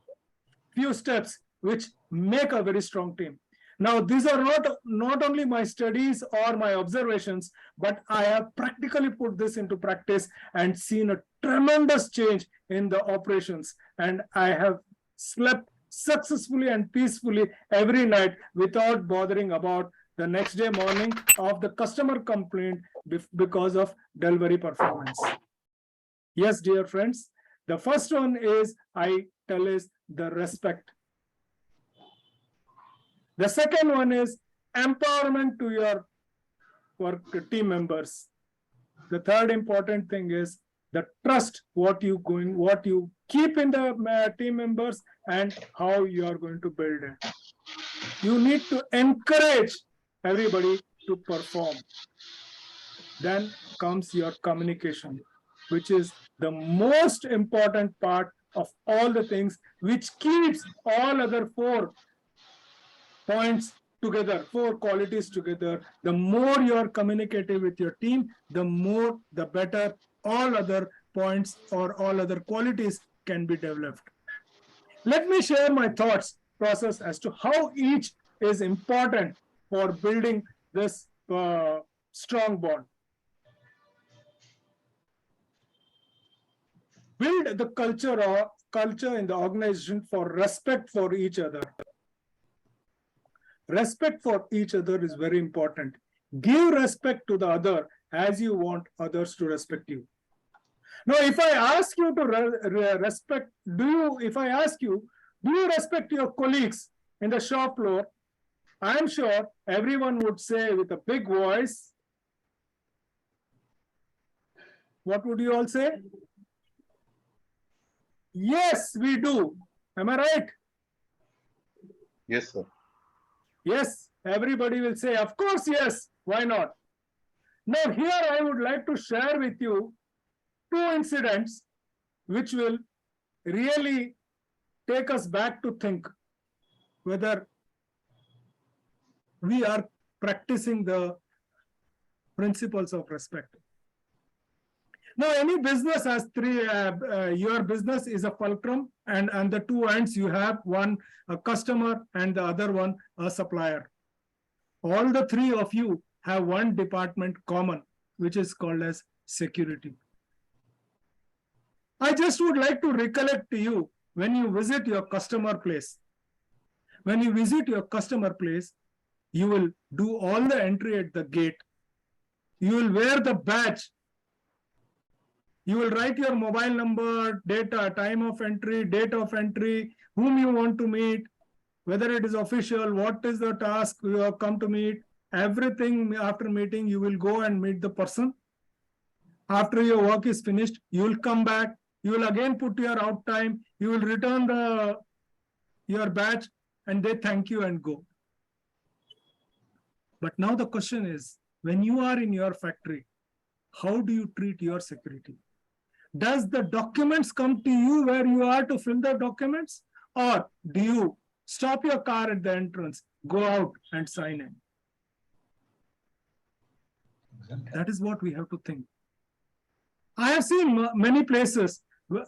few steps which make a very strong team. Now, these are not only my studies or my observations, but I have practically put this into practice and seen a tremendous change in the operations. And I have slept successfully and peacefully every night without bothering about the next day morning of the customer complaint because of delivery performance. Yes, dear friends, the first one is I tell is the respect. The second one is empowerment to your work team members. The third important thing is the trust, what you keep in the team members and how you are going to build it. You need to encourage everybody to perform. Then comes your communication, which is the most important part of all the things, which keeps all other 4 points together, 4 qualities together. The more you are communicative with your team, the better all other points or all other qualities can be developed. Let me share my thoughts process as to how each is important for building this strong bond. Build the culture in the organization for respect for each other. Respect for each other is very important. Give respect to the other as you want others to respect you. Now, if I ask you to respect, if I ask you, do you respect your colleagues in the shop floor? I'm sure everyone would say with a big voice, what would you all say? Yes, we do. Am I right? Yes, sir. Yes, everybody will say, of course, yes. Why not? Now, here I would like to share with you two incidents which will really take us back to think whether we are practicing the principles of respect. Now, any business has three, your business is a fulcrum, and the two ends you have, one a customer and the other one a supplier. All the three of you have one department common, which is called as security. I just would like to recollect to you when you visit your customer place. When you visit your customer place, you will do all the entry at the gate. You will wear the badge. You will write your mobile number, data, time of entry, date of entry, whom you want to meet, whether it is official, what is the task you have come to meet. Everything after meeting, you will go and meet the person. After your work is finished, you will come back. You will again put your out time. You will return your badge and they thank you and go. But now the question is, when you are in your factory, how do you treat your security? Does the documents come to you where you are to fill the documents? Or do you stop your car at the entrance, go out and sign in? That is what we have to think. I have seen many places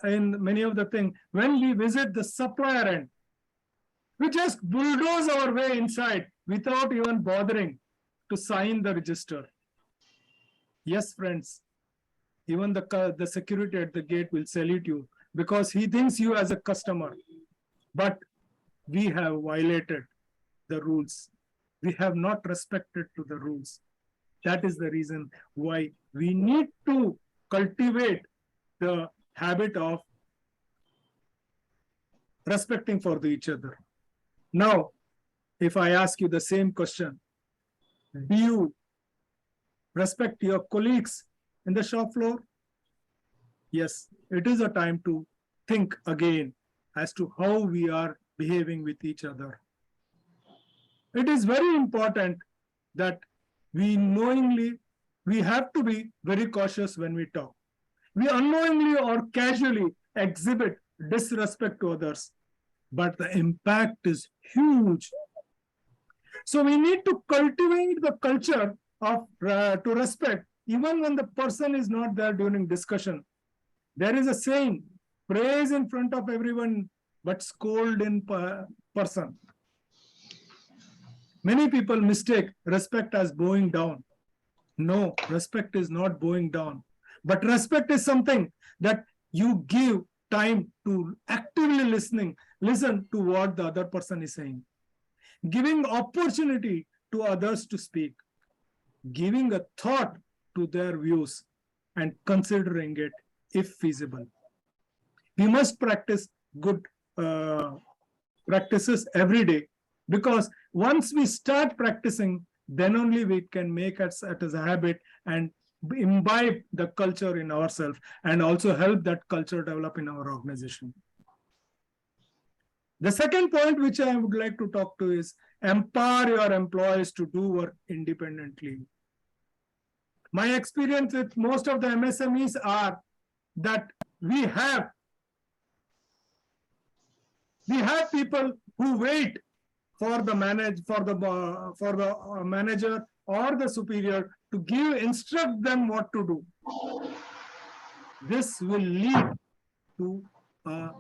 in many of the things, when we visit the supplier end, we just bulldoze our way inside without even bothering to sign the register. Yes, friends, even the security at the gate will salute you because he thinks you as a customer. But we have violated the rules. We have not respected to the rules. That is the reason why we need to cultivate the habit of respecting for each other. Now, if I ask you the same question, do you respect your colleagues in the shop floor? Yes, it is a time to think again as to how we are behaving with each other. It is very important that we have to be very cautious when we talk. We unknowingly or casually exhibit disrespect to others, but the impact is huge. So we need to cultivate the culture of to respect, even when the person is not there during discussion. There is a saying, praise in front of everyone, but scold in person. Many people mistake respect as bowing down. No, respect is not bowing down. But respect is something that you give time to actively listen to what the other person is saying. Giving opportunity to others to speak. Giving a thought to their views and considering it if feasible. We must practice good practices every day, because once we start practicing, then only we can make it as a habit and imbibe the culture in ourselves and also help that culture develop in our organization. The second point which I would like to talk to is empower your employees to do work independently. My experience with most of the MSMEs are that we have people who wait for the manager or the superior to instruct them what to do. This will lead to a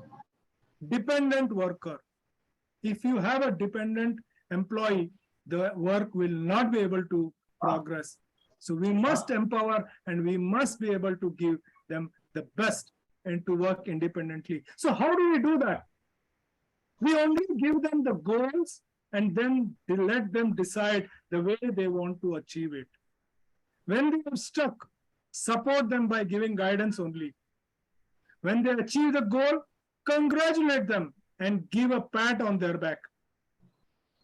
dependent worker. If you have a dependent employee, the work will not be able to progress. So we must empower and we must be able to give them the best and to work independently. So how do we do that? We only give them the goals and then they let them decide the way they want to achieve it. When they are stuck, support them by giving guidance only. When they achieve the goal, congratulate them and give a pat on their back.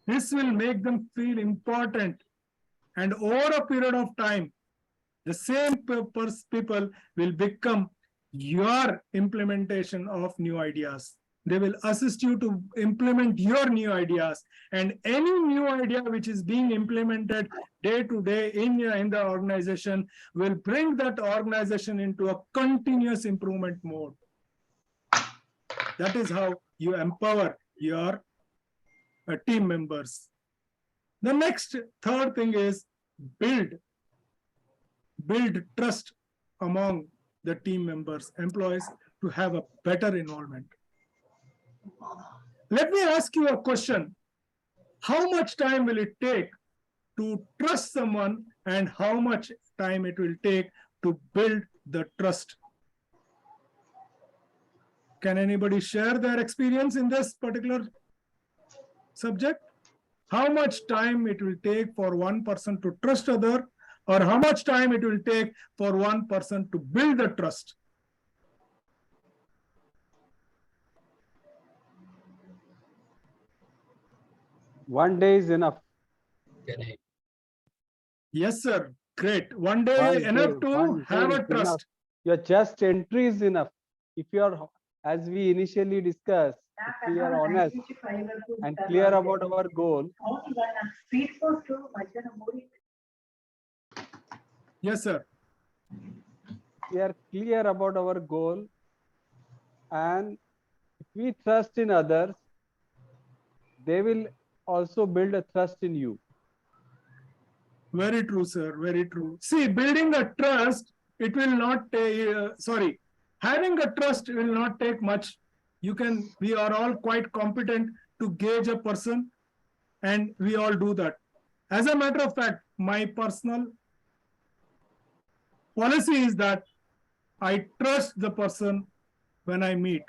This will make them feel important, and over a period of time, the same people will become your implementation of new ideas. They will assist you to implement your new ideas, and any new idea which is being implemented day to day in the organization will bring that organization into a continuous improvement mode. That is how you empower your team members. The next third thing is build trust among the team members, employees, to have a better involvement. Let me ask you a question. How much time will it take to trust someone, and how much time it will take to build the trust? Can anybody share their experience in this particular subject? How much time it will take for one person to trust other, or how much time it will take for one person to build the trust? One day is enough. Yes, sir. Great. One day enough to have a trust. Your just entry is enough. If you are, as we initially discussed, if we are honest and clear about our goal. Yes, sir. We are clear about our goal, and if we trust in others, they will also build a trust in you. Very true, sir. Very true. See, building a trust, it will not take, having a trust will not take much. We are all quite competent to gauge a person, and we all do that. As a matter of fact, my personal policy is that I trust the person when I meet.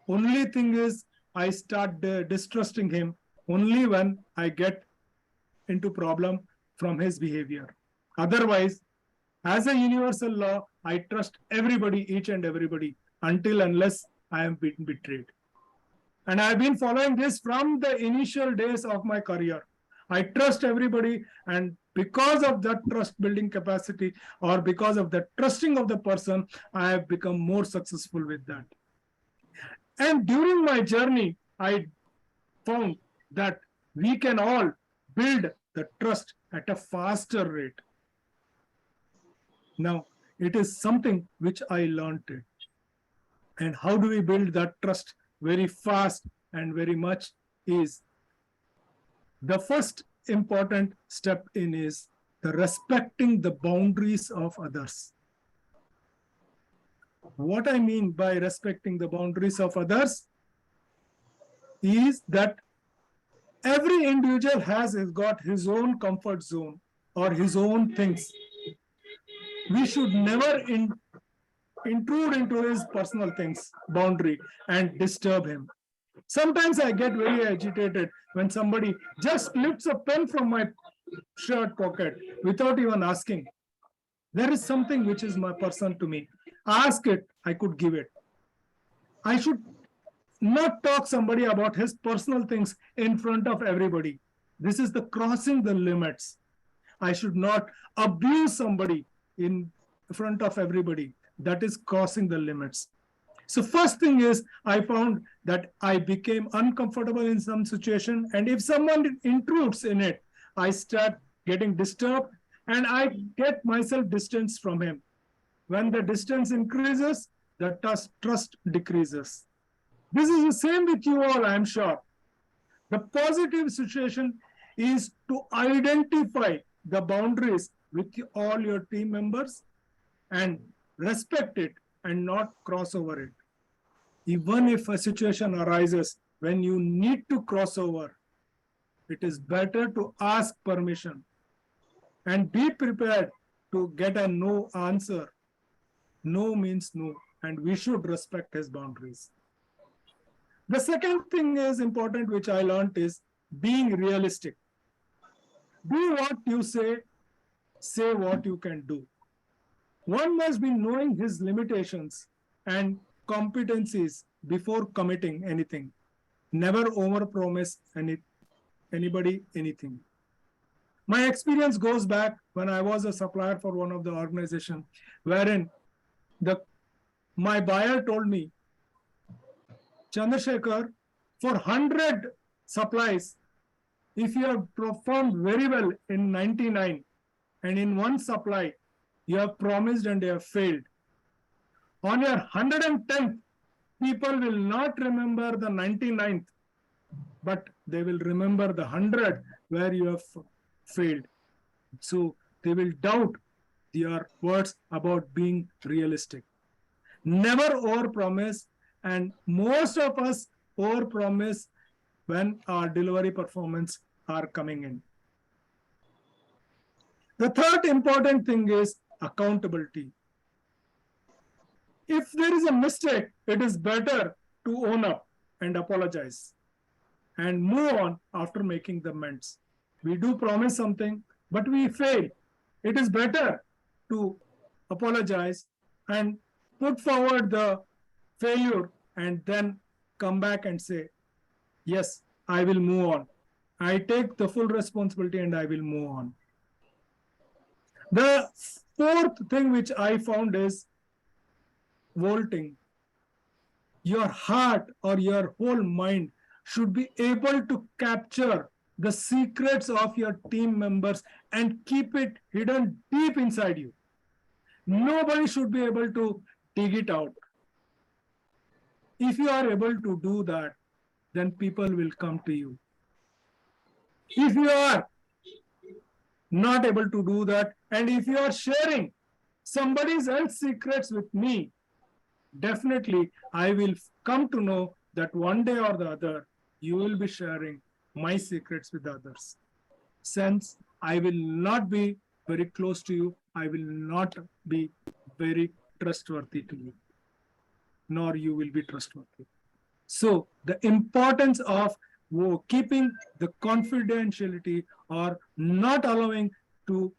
Only thing is, I start distrusting him only when I get into problem from his behavior. Otherwise, as a universal law, I trust everybody, each and everybody, until unless I am betrayed. And I've been following this from the initial days of my career. I trust everybody, and because of that trust building capacity, or because of the trusting of the person, I have become more successful with that. And during my journey, I found that we can all build the trust at a faster rate. Now, it is something which I learned it. And how do we build that trust very fast and very much is the first important step in is the respecting the boundaries of others. What I mean by respecting the boundaries of others is that every individual has got his own comfort zone or his own things. We should never intrude into his personal things, boundary, and disturb him. Sometimes I get very agitated when somebody just lifts a pen from my shirt pocket without even asking. There is something which is my person to me. Ask it, I could give it. I should not talk somebody about his personal things in front of everybody. This is the crossing the limits. I should not abuse somebody in front of everybody. That is crossing the limits. So first thing is, I found that I became uncomfortable in some situation, and if someone intrudes in it, I start getting disturbed and I get myself distanced from him. When the distance increases, the trust decreases. This is the same with you all, I am sure. The positive situation is to identify the boundaries with all your team members and respect it and not cross over it. Even if a situation arises when you need to cross over, it is better to ask permission and be prepared to get a no answer. No means no, and we should respect his boundaries. The second thing is important, which I learned, is being realistic. Do what you say what you can do. One must be knowing his limitations and competencies before committing anything. Never overpromise anybody anything. My experience goes back when I was a supplier for one of the organization, wherein my buyer told me, Chandrasekhar, for 100 supplies, if you have performed very well in 99 and in one supply, you have promised and you have failed. On your 110th, people will not remember the 99th, but they will remember the 100 where you have failed. So they will doubt your words about being realistic. Never overpromise, and most of us overpromise when our delivery performance are coming in. The third important thing is accountability. If there is a mistake, it is better to own up and apologize and move on after making the amends. We do promise something, but we fail. It is better to apologize and put forward the failure and then come back and say, yes, I will move on. I take the full responsibility and I will move on. The fourth thing which I found is vaulting. Your heart or your whole mind should be able to capture the secrets of your team members and keep it hidden deep inside you. Nobody should be able to dig it out. If you are able to do that, then people will come to you. If you are not able to do that, and if you are sharing somebody else's secrets with me, definitely I will come to know that one day or the other, you will be sharing my secrets with others. Since I will not be very close to you, I will not be very trustworthy to you, nor you will be trustworthy. So the importance of keeping the confidentiality or not allowing to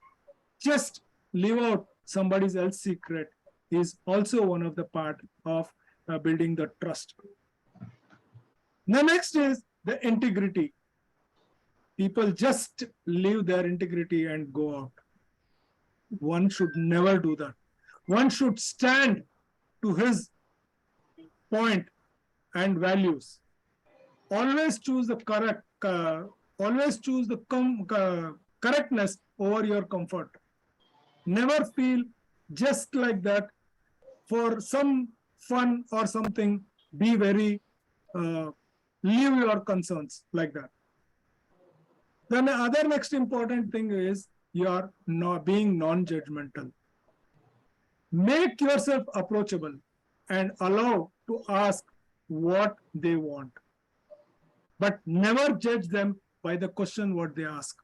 just leave out somebody else's secret is also one of the part of building the trust. The next is the integrity. People just leave their integrity and go out. One should never do that. One should stand to his point and values. Always choose the correctness over your comfort. Never feel just like that. For some fun or something, be very, leave your concerns like that. Then the other next important thing is you are being non-judgmental. Make yourself approachable and allow to ask what they want. But never judge them by the question what they ask.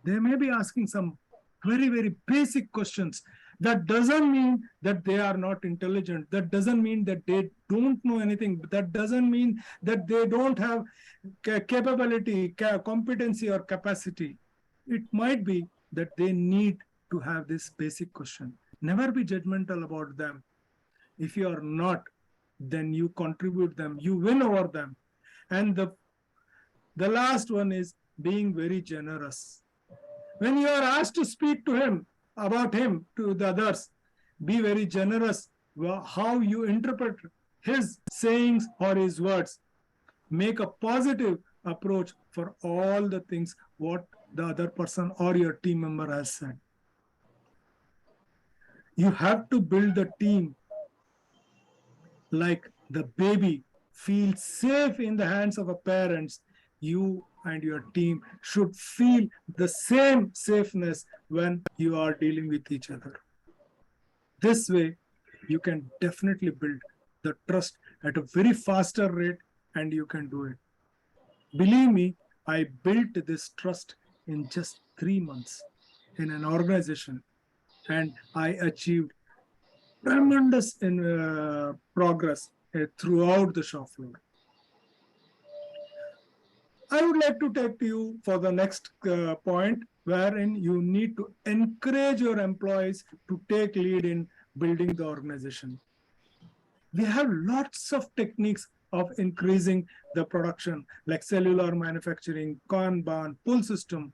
They may be asking some very, very basic questions. That doesn't mean that they are not intelligent. That doesn't mean that they don't know anything. That doesn't mean that they don't have capability, competency, or capacity. It might be that they need to have this basic question. Never be judgmental about them. If you are not, then you contribute them, you win over them. And the last one is being very generous. When you are asked to speak to him, about him to the others, be very generous how you interpret his sayings or his words. Make a positive approach for all the things what the other person or your team member has said. You have to build the team like the baby feels safe in the hands of a parents. You and your team should feel the same safeness when you are dealing with each other. This way, you can definitely build the trust at a very faster rate, and you can do it. Believe me, I built this trust in just 3 months in an organization, and I achieved tremendous progress throughout the shop floor. I would like to take you for the next point, wherein you need to encourage your employees to take lead in building the organization. We have lots of techniques of increasing the production, like cellular manufacturing, Kanban, pull system.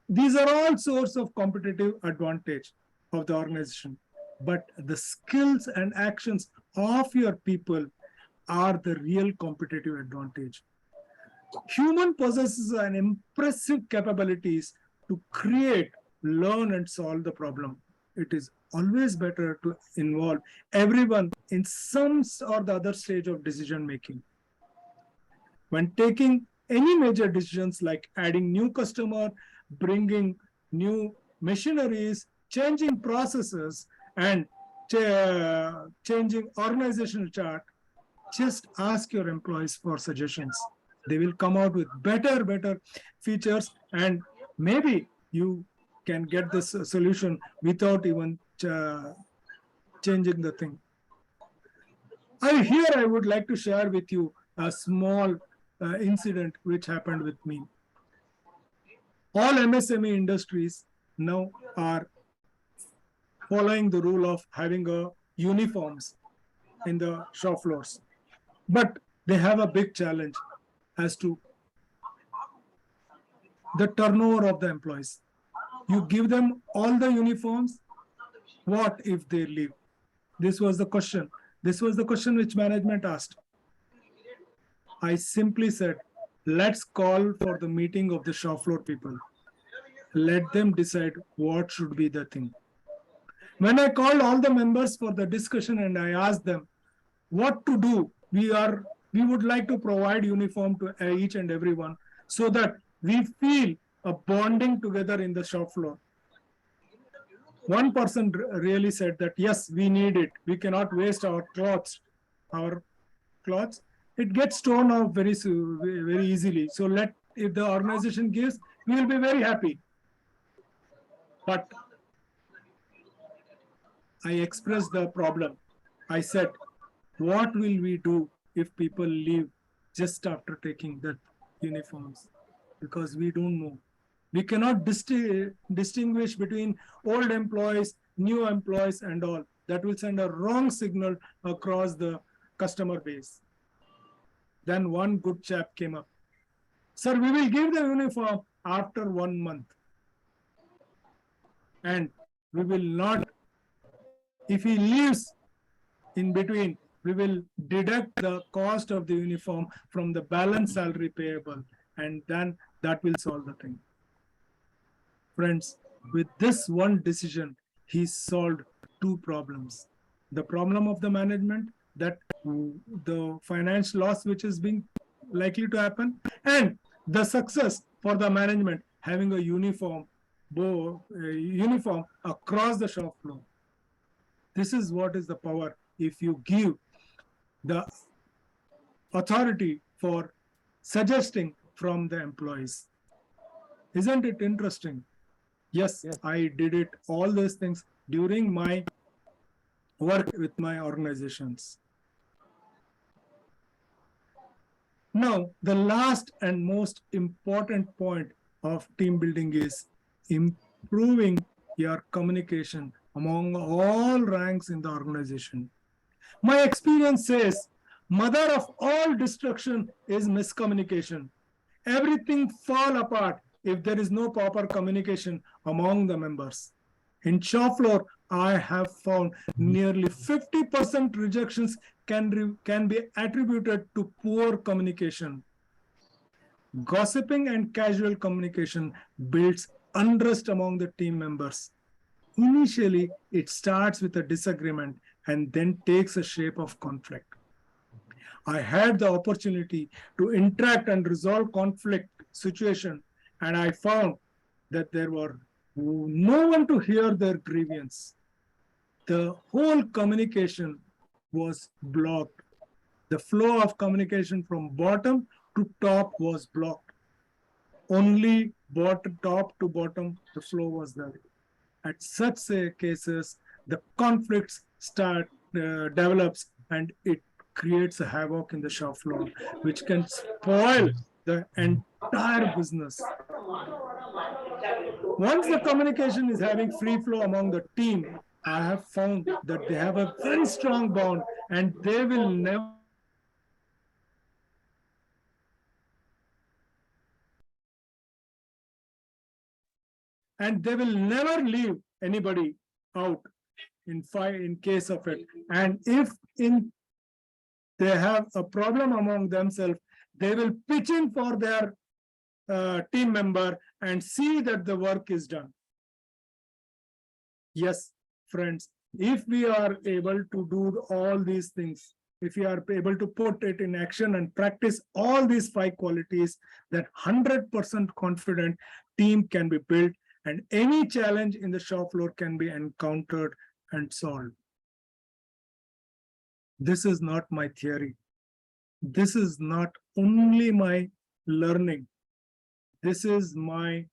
These are all source of competitive advantage of the organization. But the skills and actions of your people are the real competitive advantage. Human possesses an impressive capabilities to create, learn, and solve the problem. It is always better to involve everyone in some or the other stage of decision making. When taking any major decisions like adding new customer, bringing new machineries, changing processes, and changing organizational chart, just ask your employees for suggestions. They will come out with better features, and maybe you can get this solution without even changing the thing. I would like to share with you a small incident which happened with me. All MSME industries now are following the rule of having uniforms in the shop floors. But they have a big challenge as to the turnover of the employees. You give them all the uniforms, what if they leave? This was the question. This was the question which management asked. I simply said, let's call for the meeting of the shop floor people. Let them decide what should be the thing. When I called all the members for the discussion and I asked them what to do, we would like to provide uniform to each and everyone so that we feel a bonding together in the shop floor. One person really said that, yes, we need it. We cannot waste our clothes. It gets torn off very easily. So if the organization gives, we will be very happy. But I expressed the problem. I said, what will we do if people leave just after taking the uniforms? Because we don't know. We cannot distinguish between old employees, new employees, and all. That will send a wrong signal across the customer base. Then one good chap came up. Sir, we will give the uniform after 1 month. And we will not, if he leaves in between, we will deduct the cost of the uniform from the balance salary payable, and then that will solve the thing. Friends, with this one decision, he solved two problems. The problem of the management, that the financial loss which is being likely to happen, and the success for the management having a uniform across the shop floor. This is what is the power if you give the authority for suggesting from the employees. Isn't it interesting? Yes, I did it, all those things during my work with my organizations. Now, the last and most important point of team building is improving your communication among all ranks in the organization. My experience says, mother of all destruction is miscommunication. Everything fall apart if there is no proper communication among the members. In shop floor, I have found nearly 50% rejections can be attributed to poor communication. Gossiping and casual communication builds unrest among the team members. Initially, it starts with a disagreement and then takes a shape of conflict. I had the opportunity to interact and resolve conflict situation, and I found that there were no one to hear their grievance. The whole communication was blocked. The flow of communication from bottom to top was blocked. Only top to bottom, the flow was there. At such cases, the conflicts develops, and it creates a havoc in the shop floor, which can spoil the entire business. Once the communication is having free flow among the team, I have found that they have a very strong bond and they will never leave anybody out in case of it. And if they have a problem among themselves, they will pitch in for their team member and see that the work is done. Yes, friends, if we are able to do all these things, if we are able to put it in action and practice all these 5 qualities, that 100% confident team can be built and any challenge in the shop floor can be encountered and solved. This is not my theory. This is not only my learning. This is my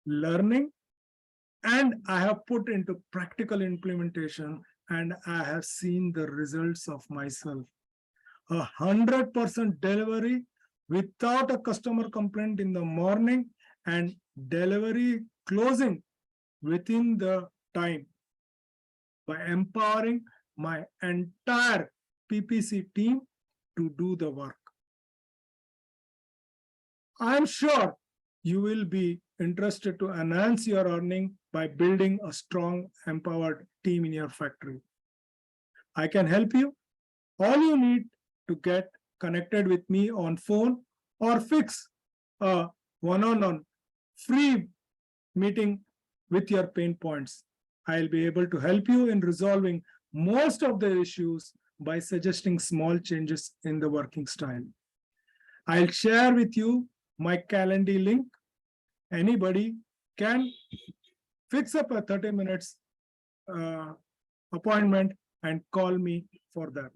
learning, and I have put into practical implementation, and I have seen the results of myself. 100% delivery without a customer complaint in the morning and delivery closing within the time by empowering my entire PPC team to do the work. I'm sure you will be interested to enhance your earning by building a strong, empowered team in your factory. I can help you. All you need to get connected with me on phone or fix a one-on-one free meeting with your pain points. I'll be able to help you in resolving most of the issues by suggesting small changes in the working style. I'll share with you my Calendly link. Anybody can fix up a 30 minutes appointment and call me for that.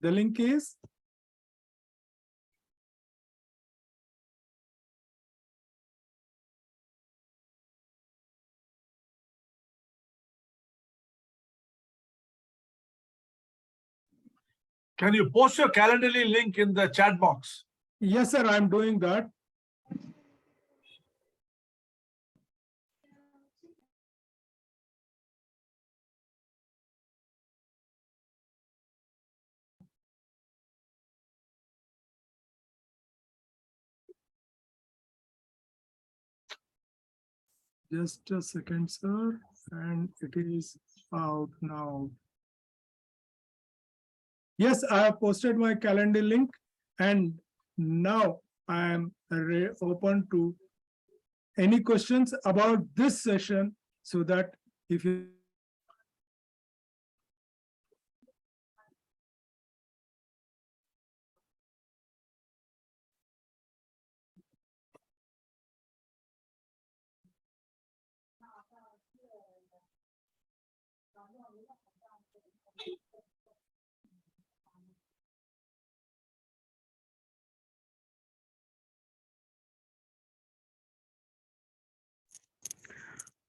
The link is Can you post your Calendly link in the chat box? Yes, sir, I'm doing that. Just a second, sir, and it is out now. Yes, I have posted my calendar link, and now I am open to any questions about this session, so that if you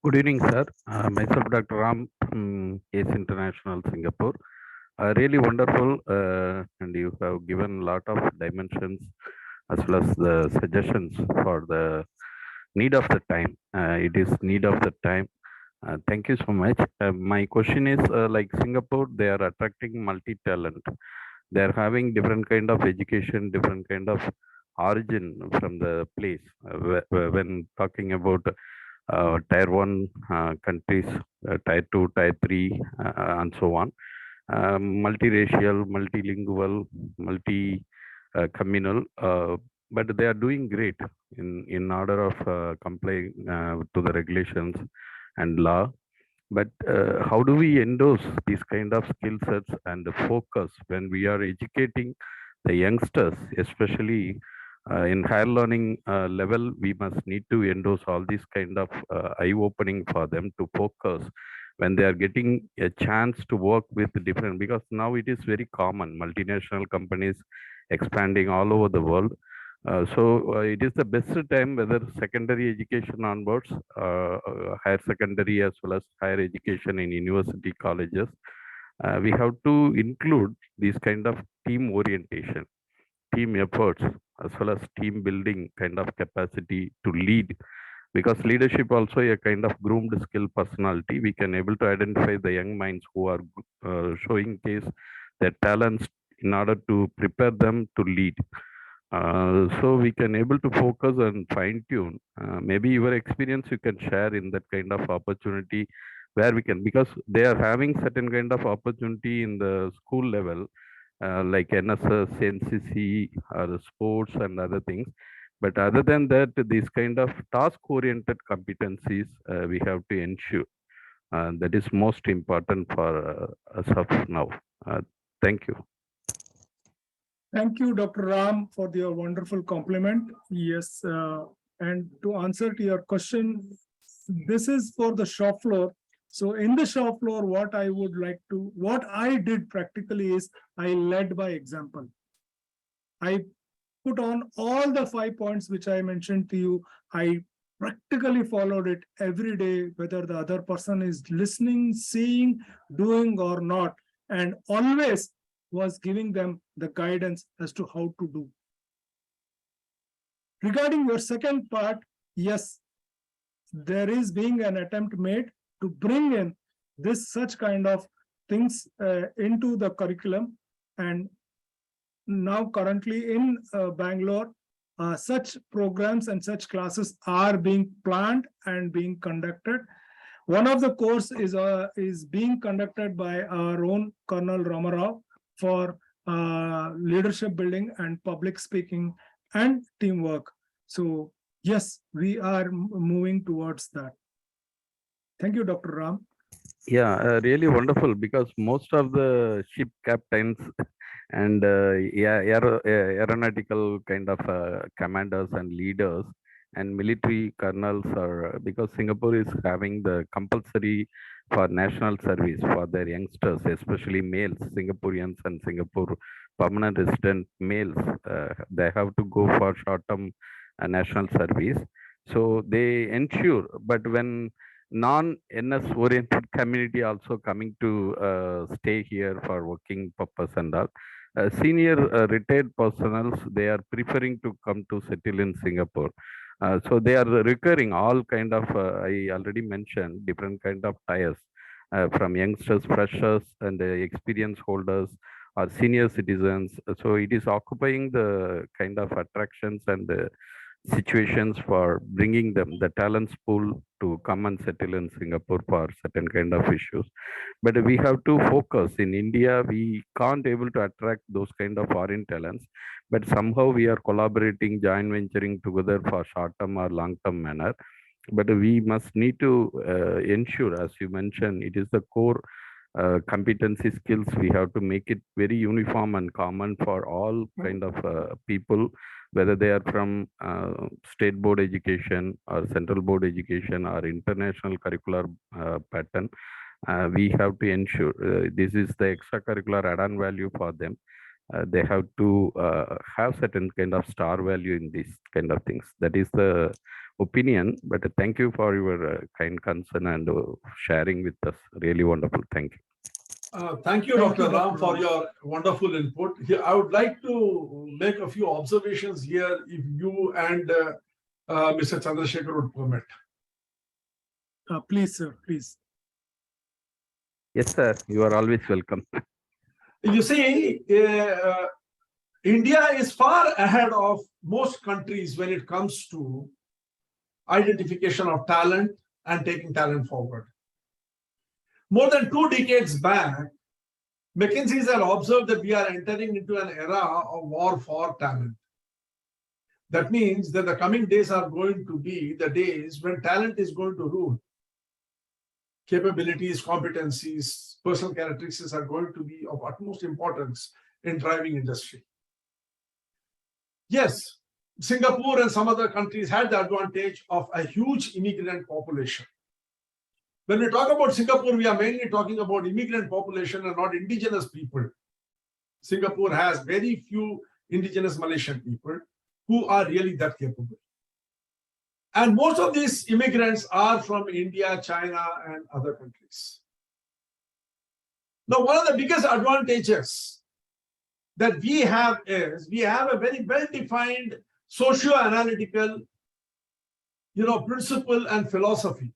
Good evening, sir. Myself, Dr. Ram from ACE International, Singapore. Really wonderful, and you have given a lot of dimensions as well as the suggestions for the need of the time. It is need of the time. Thank you so much. My question is, like Singapore, they are attracting multi-talent. They are having different kind of education, different kind of origin from the place. When talking about tier 1 countries, tier 2, tier 3, and so on. Multiracial, multilingual, multi-communal, but they are doing great in order of complying to the regulations and law. But how do we endorse these kind of skill sets and the focus when we are educating the youngsters, especially in higher learning level? We must need to endorse all these kind of eye-opening for them to focus when they are getting a chance to work with different, because now it is very common, multinational companies expanding all over the world. So it is the best time, whether secondary education onwards, higher secondary as well as higher education in university colleges. we have to include these kind of team orientation, team efforts, as well as team building kind of capacity to lead, because leadership also a kind of groomed skill personality. We can able to identify the young minds who are showing case their talents in order to prepare them to lead. So we can able to focus and fine tune. Maybe your experience you can share in that kind of opportunity where we can, because they are having certain kind of opportunity in the school level, like NSS, NCC, or sports and other things. But other than that, these kind of task-oriented competencies we have to ensure. That is most important for us of now. Thank you. Thank you, Dr. Ram, for your wonderful compliment. Yes, and to answer to your question, this is for the shop floor. So in the shop floor, what I did practically is I led by example. I put on all the 5 points which I mentioned to you. I practically followed it every day, whether the other person is listening, seeing, doing or not, and always was giving them the guidance as to how to do. Regarding your second part, yes, there is being an attempt made to bring in such kind of things into the curriculum, and now currently in Bangalore, such programs and such classes are being planned and being conducted. One of the course is being conducted by our own Colonel Ramarao for leadership building and public speaking and teamwork. So yes, we are moving towards that. Thank you, Dr. Ram. Yeah, really wonderful, because most of the ship captains and aeronautical kind of commanders and leaders and military colonels are, because Singapore is having the compulsory for national service for their youngsters, especially males, Singaporeans and Singapore permanent resident males, they have to go for short-term national service. So they ensure, but when non-NS oriented community also coming to stay here for working purpose and all, senior retired personnels, they are preferring to come to settle in Singapore. So they are recurring all kind of, I already mentioned, different kind of tires from youngsters, freshers, and experience holders or senior citizens. So it is occupying the kind of attractions and situations for bringing them the talents pool to come and settle in Singapore for certain kind of issues. But we have to focus in India. We can't able to attract those kind of foreign talents, but somehow we are collaborating, joint venturing together for short-term or long-term manner. But we must need to ensure, as you mentioned, it is the core competency skills. We have to make it very uniform and common for all kind of people, whether they are from state board education or central board education or international curricular pattern. We have to ensure this is the extracurricular add-on value for them. They have to have certain kind of star value in these kind of things. That is the opinion. But thank you for your kind concern and sharing with us. Really wonderful. Thank you. Thank you, Dr. Ram, for your wonderful input. Here, I would like to make a few observations here, if you and Mr. Chandrasekhar would permit. Please, sir, please. Yes, sir. You are always welcome. You see, India is far ahead of most countries when it comes to identification of talent and taking talent forward. More than 2 decades back, McKinsey's had observed that we are entering into an era of war for talent. That means that the coming days are going to be the days when talent is going to rule. Capabilities, competencies, personal characteristics are going to be of utmost importance in driving industry. Yes, Singapore and some other countries had the advantage of a huge immigrant population. When we talk about Singapore, we are mainly talking about immigrant population and not indigenous people. Singapore has very few indigenous Malaysian people who are really that capable. And most of these immigrants are from India, China, and other countries. Now, one of the biggest advantages that we have is we have a very well-defined socio-analytical, principle and philosophy,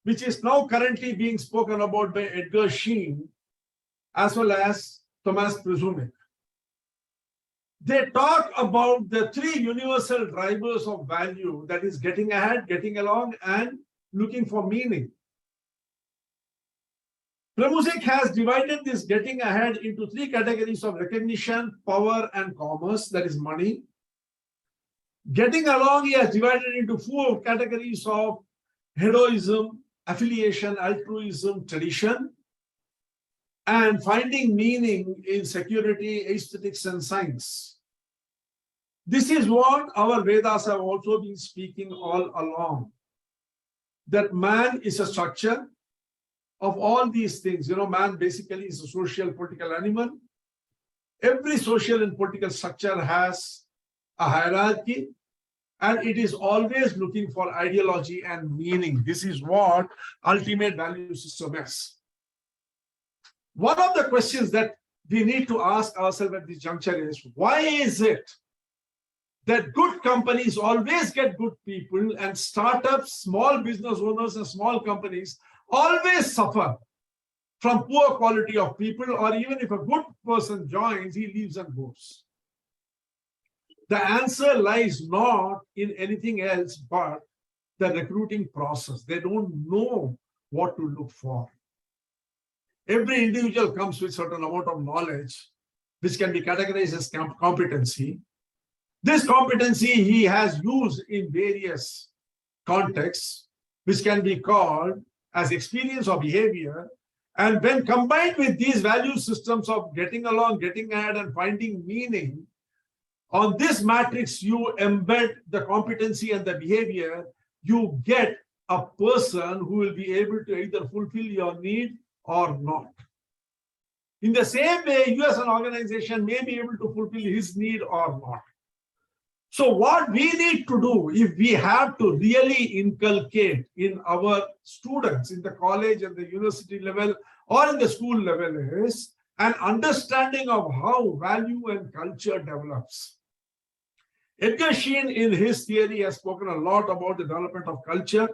which is now currently being spoken about by Edgar Sheen as well as Thomas Przumek. They talk about the three universal drivers of value, that is getting ahead, getting along, and looking for meaning. Przumek has divided this getting ahead into three categories of recognition, power, and commerce, that is money. Getting along, he has divided into four categories of heroism, affiliation, altruism, tradition, and finding meaning in security, aesthetics, and science. This is what our Vedas have also been speaking all along, that man is a structure of all these things. Man basically is a social political animal. Every social and political structure has a hierarchy, and it is always looking for ideology and meaning. This is what ultimate value system is. One of the questions that we need to ask ourselves at this juncture is, why is it that good companies always get good people and startups, small business owners and small companies always suffer from poor quality of people, or even if a good person joins, he leaves and goes? The answer lies not in anything else but the recruiting process. They don't know what to look for. Every individual comes with certain amount of knowledge, which can be categorized as competency. This competency he has used in various contexts, which can be called as experience or behavior. And when combined with these value systems of getting along, getting ahead, and finding meaning, on this matrix, you embed the competency and the behavior, you get a person who will be able to either fulfill your need or not. In the same way, you as an organization may be able to fulfill his need or not. So what we need to do, if we have to really inculcate in our students in the college and the university level or in the school level, is an understanding of how value and culture develops. Edgar Sheen, in his theory, has spoken a lot about the development of culture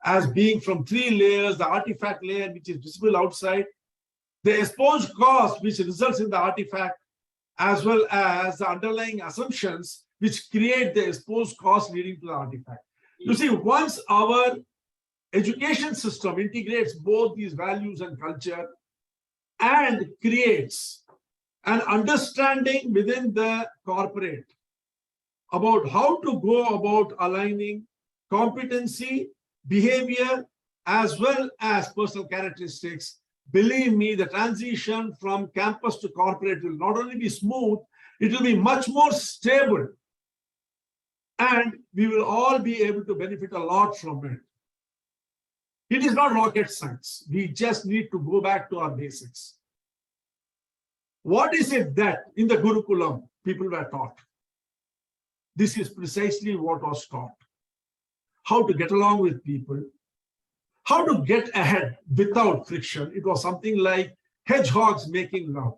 as being from three layers: the artifact layer, which is visible outside, the exposed cost, which results in the artifact, as well as the underlying assumptions which create the exposed cost leading to the artifact. You see, once our education system integrates both these values and culture and creates an understanding within the corporate about how to go about aligning competency, behavior, as well as personal characteristics, believe me, the transition from campus to corporate will not only be smooth, it will be much more stable. And we will all be able to benefit a lot from it. It is not rocket science. We just need to go back to our basics. What is it that in the Gurukulam people were taught? This is precisely what was taught. How to get along with people, how to get ahead without friction. It was something like hedgehogs making love.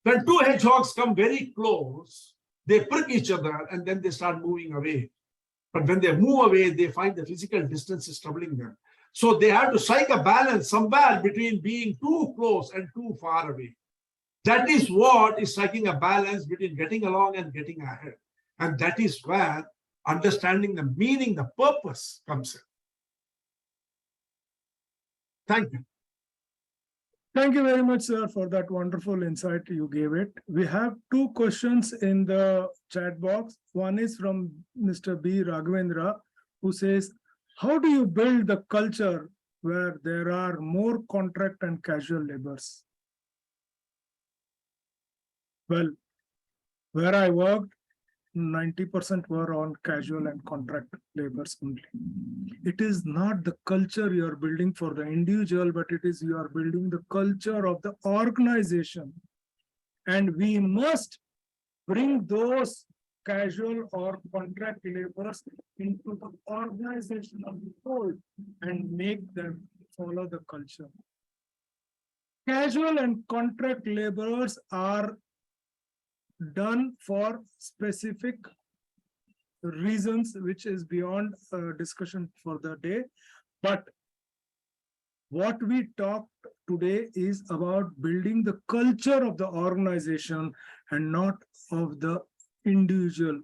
When two hedgehogs come very close, they prick each other and then they start moving away. But when they move away, they find the physical distance is troubling them. So they have to strike a balance somewhere between being too close and too far away. That is what is striking a balance between getting along and getting ahead. And that is where understanding the meaning, the purpose comes in. Thank you. Thank you very much, sir, for that wonderful insight you gave it. We have two questions in the chat box. One is from Mr. B. Raghavendra, who says, how do you build the culture where there are more contract and casual laborers? Well, where I worked, 90% were on casual and contract laborers only. It is not the culture you are building for the individual, but it is you are building the culture of the organization. And we must bring those casual or contract laborers into the organization of the whole and make them follow the culture. casual and contract laborers are done for specific reasons, which is beyond discussion for the day. But what we talked today is about building the culture of the organization and not of the individual.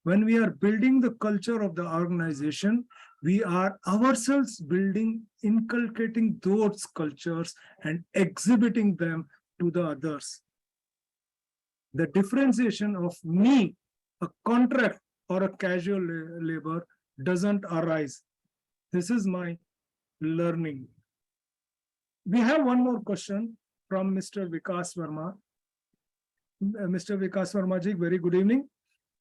When we are building the culture of the organization, we are ourselves building, inculcating those cultures and exhibiting them to the others. The differentiation of me, a contract or a casual labor, doesn't arise. This is my learning. We have one more question from Mr. Vikas Verma. Mr. Vikas Verma ji, very good evening.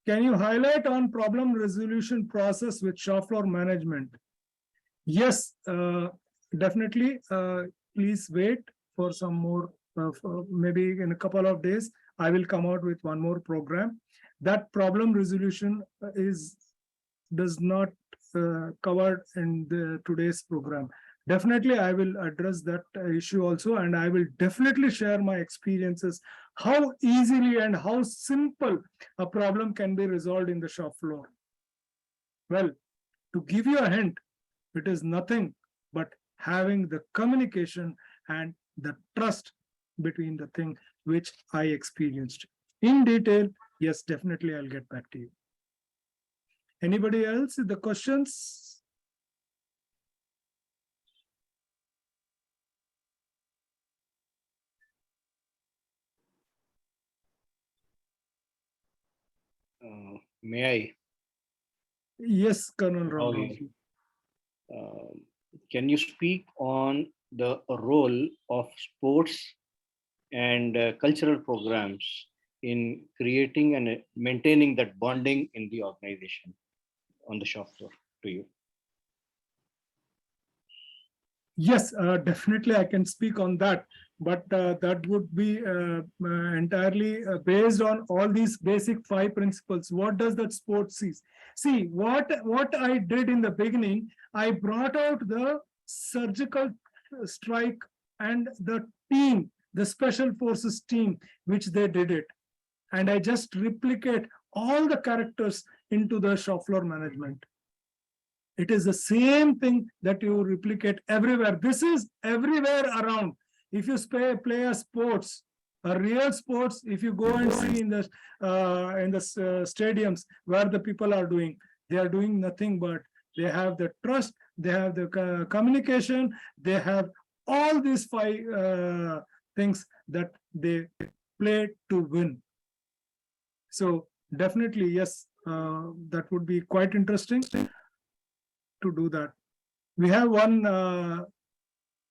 Can you highlight on problem resolution process with Shopfloor management? Yes, definitely. Please wait for some more, maybe in a couple of days, I will come out with one more program. That problem resolution does not covered in the today's program. Definitely, I will address that issue also, and I will definitely share my experiences, how easily and how simple a problem can be resolved in the shop floor. Well, to give you a hint, it is nothing but having the communication and the trust between the thing which I experienced. In detail, yes, definitely I'll get back to you. Anybody else? The questions? May I? Yes, Colonel Okay. Rao. Can you speak on the role of sports and cultural programs in creating and maintaining that bonding in the organization on the shop floor? To you. Yes, definitely I can speak on that, but that would be entirely based on all these basic 5 principles. What does that sport see? See, what I did in the beginning, I brought out the surgical strike and the team, the special forces team, which they did it. And I just replicate all the characters into the shop floor management. It is the same thing that you replicate everywhere. This is everywhere around. If you play a sports, a real sports, if you go and see in the stadiums where the people are doing, they are doing nothing but they have the trust, they have the communication, they have all these 5 things that they play to win. So definitely, yes, that would be quite interesting to do that. We have one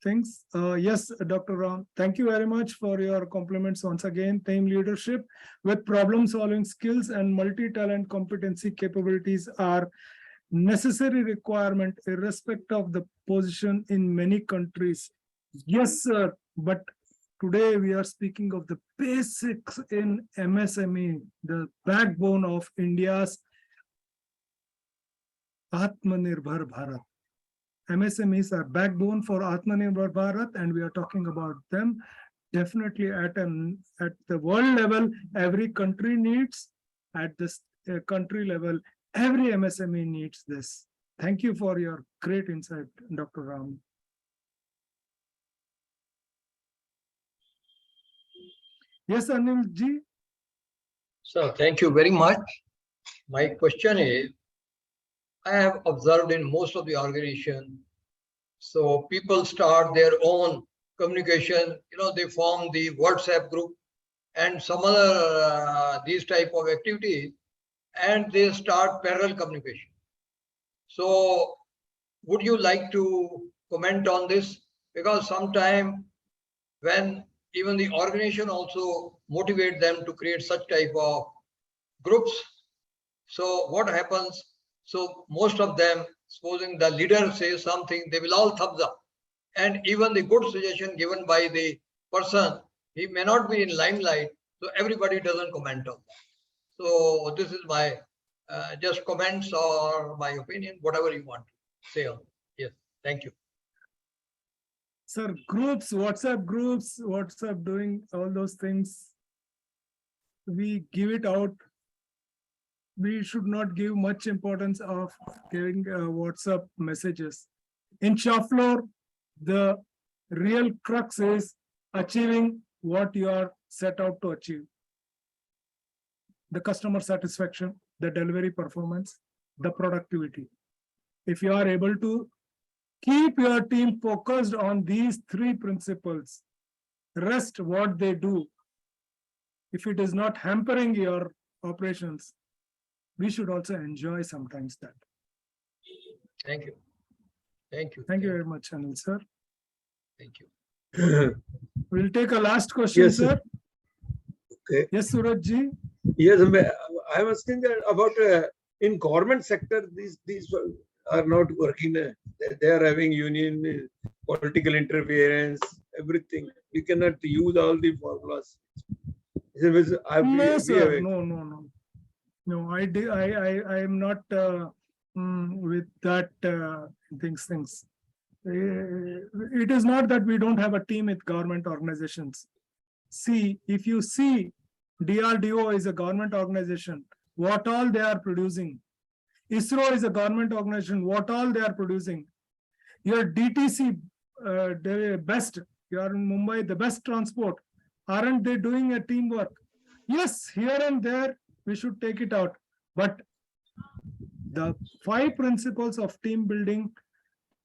things. Yes, Dr. Ram, thank you very much for your compliments once again. Team leadership with problem-solving skills and multi-talent competency capabilities are necessary requirement irrespective of the position in many countries. Yes, sir, but today we are speaking of the basics in MSME, the backbone of India's Atmanirbhar Bharat. MSMEs are backbone for Atmanirbhar Bharat, and we are talking about them. Definitely at the world level, every country needs. At this country level, every MSME needs this. Thank you for your great insight, Dr. Ram. Yes, Anil ji. So thank you very much. My question is, I have observed in most of the organization, so people start their own communication, they form the WhatsApp group and some other these type of activities, and they start parallel communication. So would you like to comment on this? Because sometime when even the organization also motivate them to create such type of groups, so what happens? So most of them, supposing the leader says something, they will all thumbs up. And even the good suggestion given by the person, he may not be in limelight, so everybody doesn't comment on that. So this is my just comments or my opinion, whatever you want to say on. Yes, thank you. Sir, groups, WhatsApp doing all those things. We give it out. We should not give much importance of giving WhatsApp messages. In Shopfloor, the real crux is achieving what you are set out to achieve. The customer satisfaction, the delivery performance, the productivity. If you are able to keep your team focused on these three principles, rest what they do, if it is not hampering your operations, we should also enjoy sometimes that. Thank you. Thank you. Thank you very much, Anil sir. Thank you. We'll take a last question, Yes, sir. Okay. Yes, Suraj ji. Yes, I was thinking about in government sector, these are not working. They are having union, political interference, everything. We cannot use all the formulas. No, sir. No. No, I am not with that things. It is not that we don't have a team with government organizations. See, if you see DRDO is a government organization, what all they are producing. ISRO is a government organization, what all they are producing. Your DTC, the best, you are in Mumbai, the best transport. Aren't they doing a teamwork? Yes, here and there, we should take it out. But the 5 principles of team building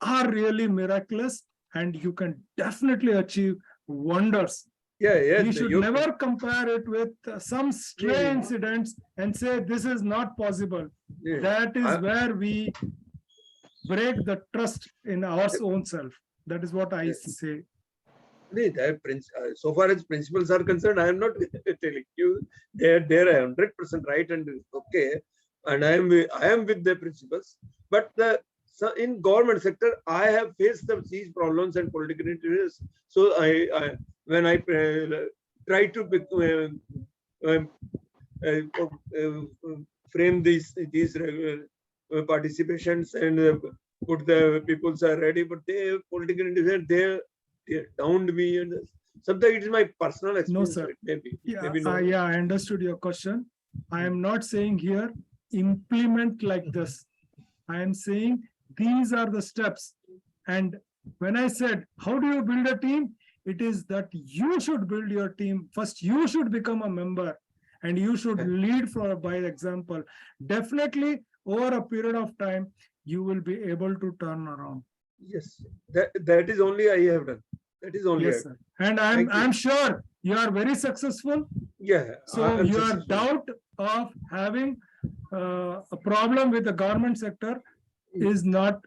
are really miraculous, and you can definitely achieve wonders. Yeah. We should never compare it with some stray incidents and say this is not possible. Yeah. That is where we break the trust in our own self. That is what I say. So far as principles are concerned, I am not telling you they're 100% right and okay, and I am with the principles. But in government sector, I have faced these problems and political interests. So when I try to frame these participations and put the peoples are ready, but they political interest, they downed me, and sometimes it is my personal experience. No, sir. Maybe Yeah, I understood your question. I am not saying here implement like this. I am saying these are the steps. And when I said, how do you build a team? It is that you should build your team. First, you should become a member and you should lead by example. Definitely, over a period of time, you will be able to turn around. Yes, that is only I have done. That is only. Yes, sir. And I'm sure you are very successful. Yeah. So your doubt of having a problem with the government sector is not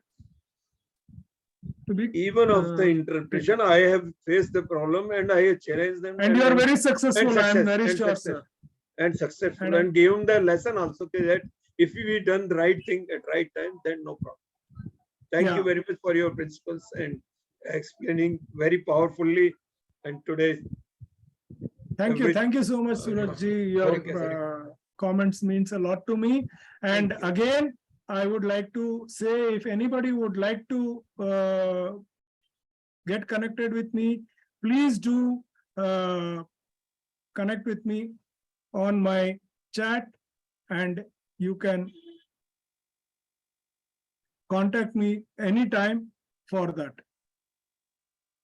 to be. Even of the interpretation, I have faced the problem and I have challenged them. And you are very successful. I am very sure, sir. And successful, and gave them the lesson also that if we done the right thing at right time, then no problem. Thank you very much for your principles and explaining very powerfully. And today, thank you so much, Suraj ji. Your comments means a lot to me. And again, I would like to say, if anybody would like to get connected with me, please do connect with me on my chat, and you can contact me anytime for that.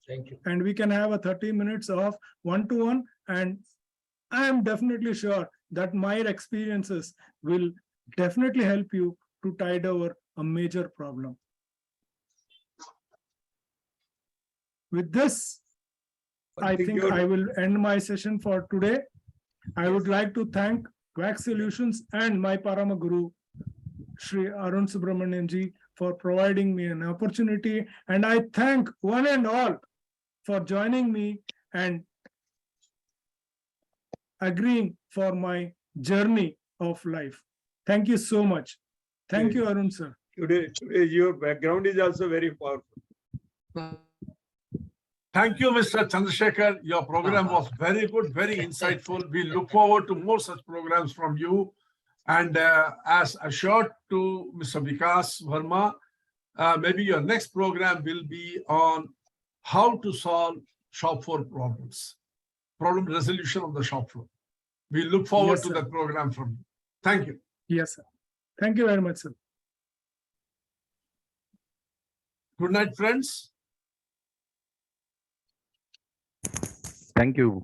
Thank you. And we can have a 30 minutes of one-to-one, and I am definitely sure that my experiences will definitely help you to tide over a major problem. With this, I think I will end my session for today. I would like to thank Wax Solutions and my Parama Guru, Shri Arun Subramanian ji, for providing me an opportunity. And I thank one and all for joining me and agreeing for my journey of life. Thank you so much. Thank you, Arun sir. Today your background is also very powerful. Thank you, Mr. Chandrasekhar. Your program was very good, very insightful. We look forward to more such programs from you. And as assured to Mr. Vikas Verma, maybe your next program will be on how to solve shop floor problems, problem resolution on the shop floor. We look forward Yes, to sir. that program from you. Thank you. Yes, sir. Thank you very much, sir. Good night, friends. Thank you.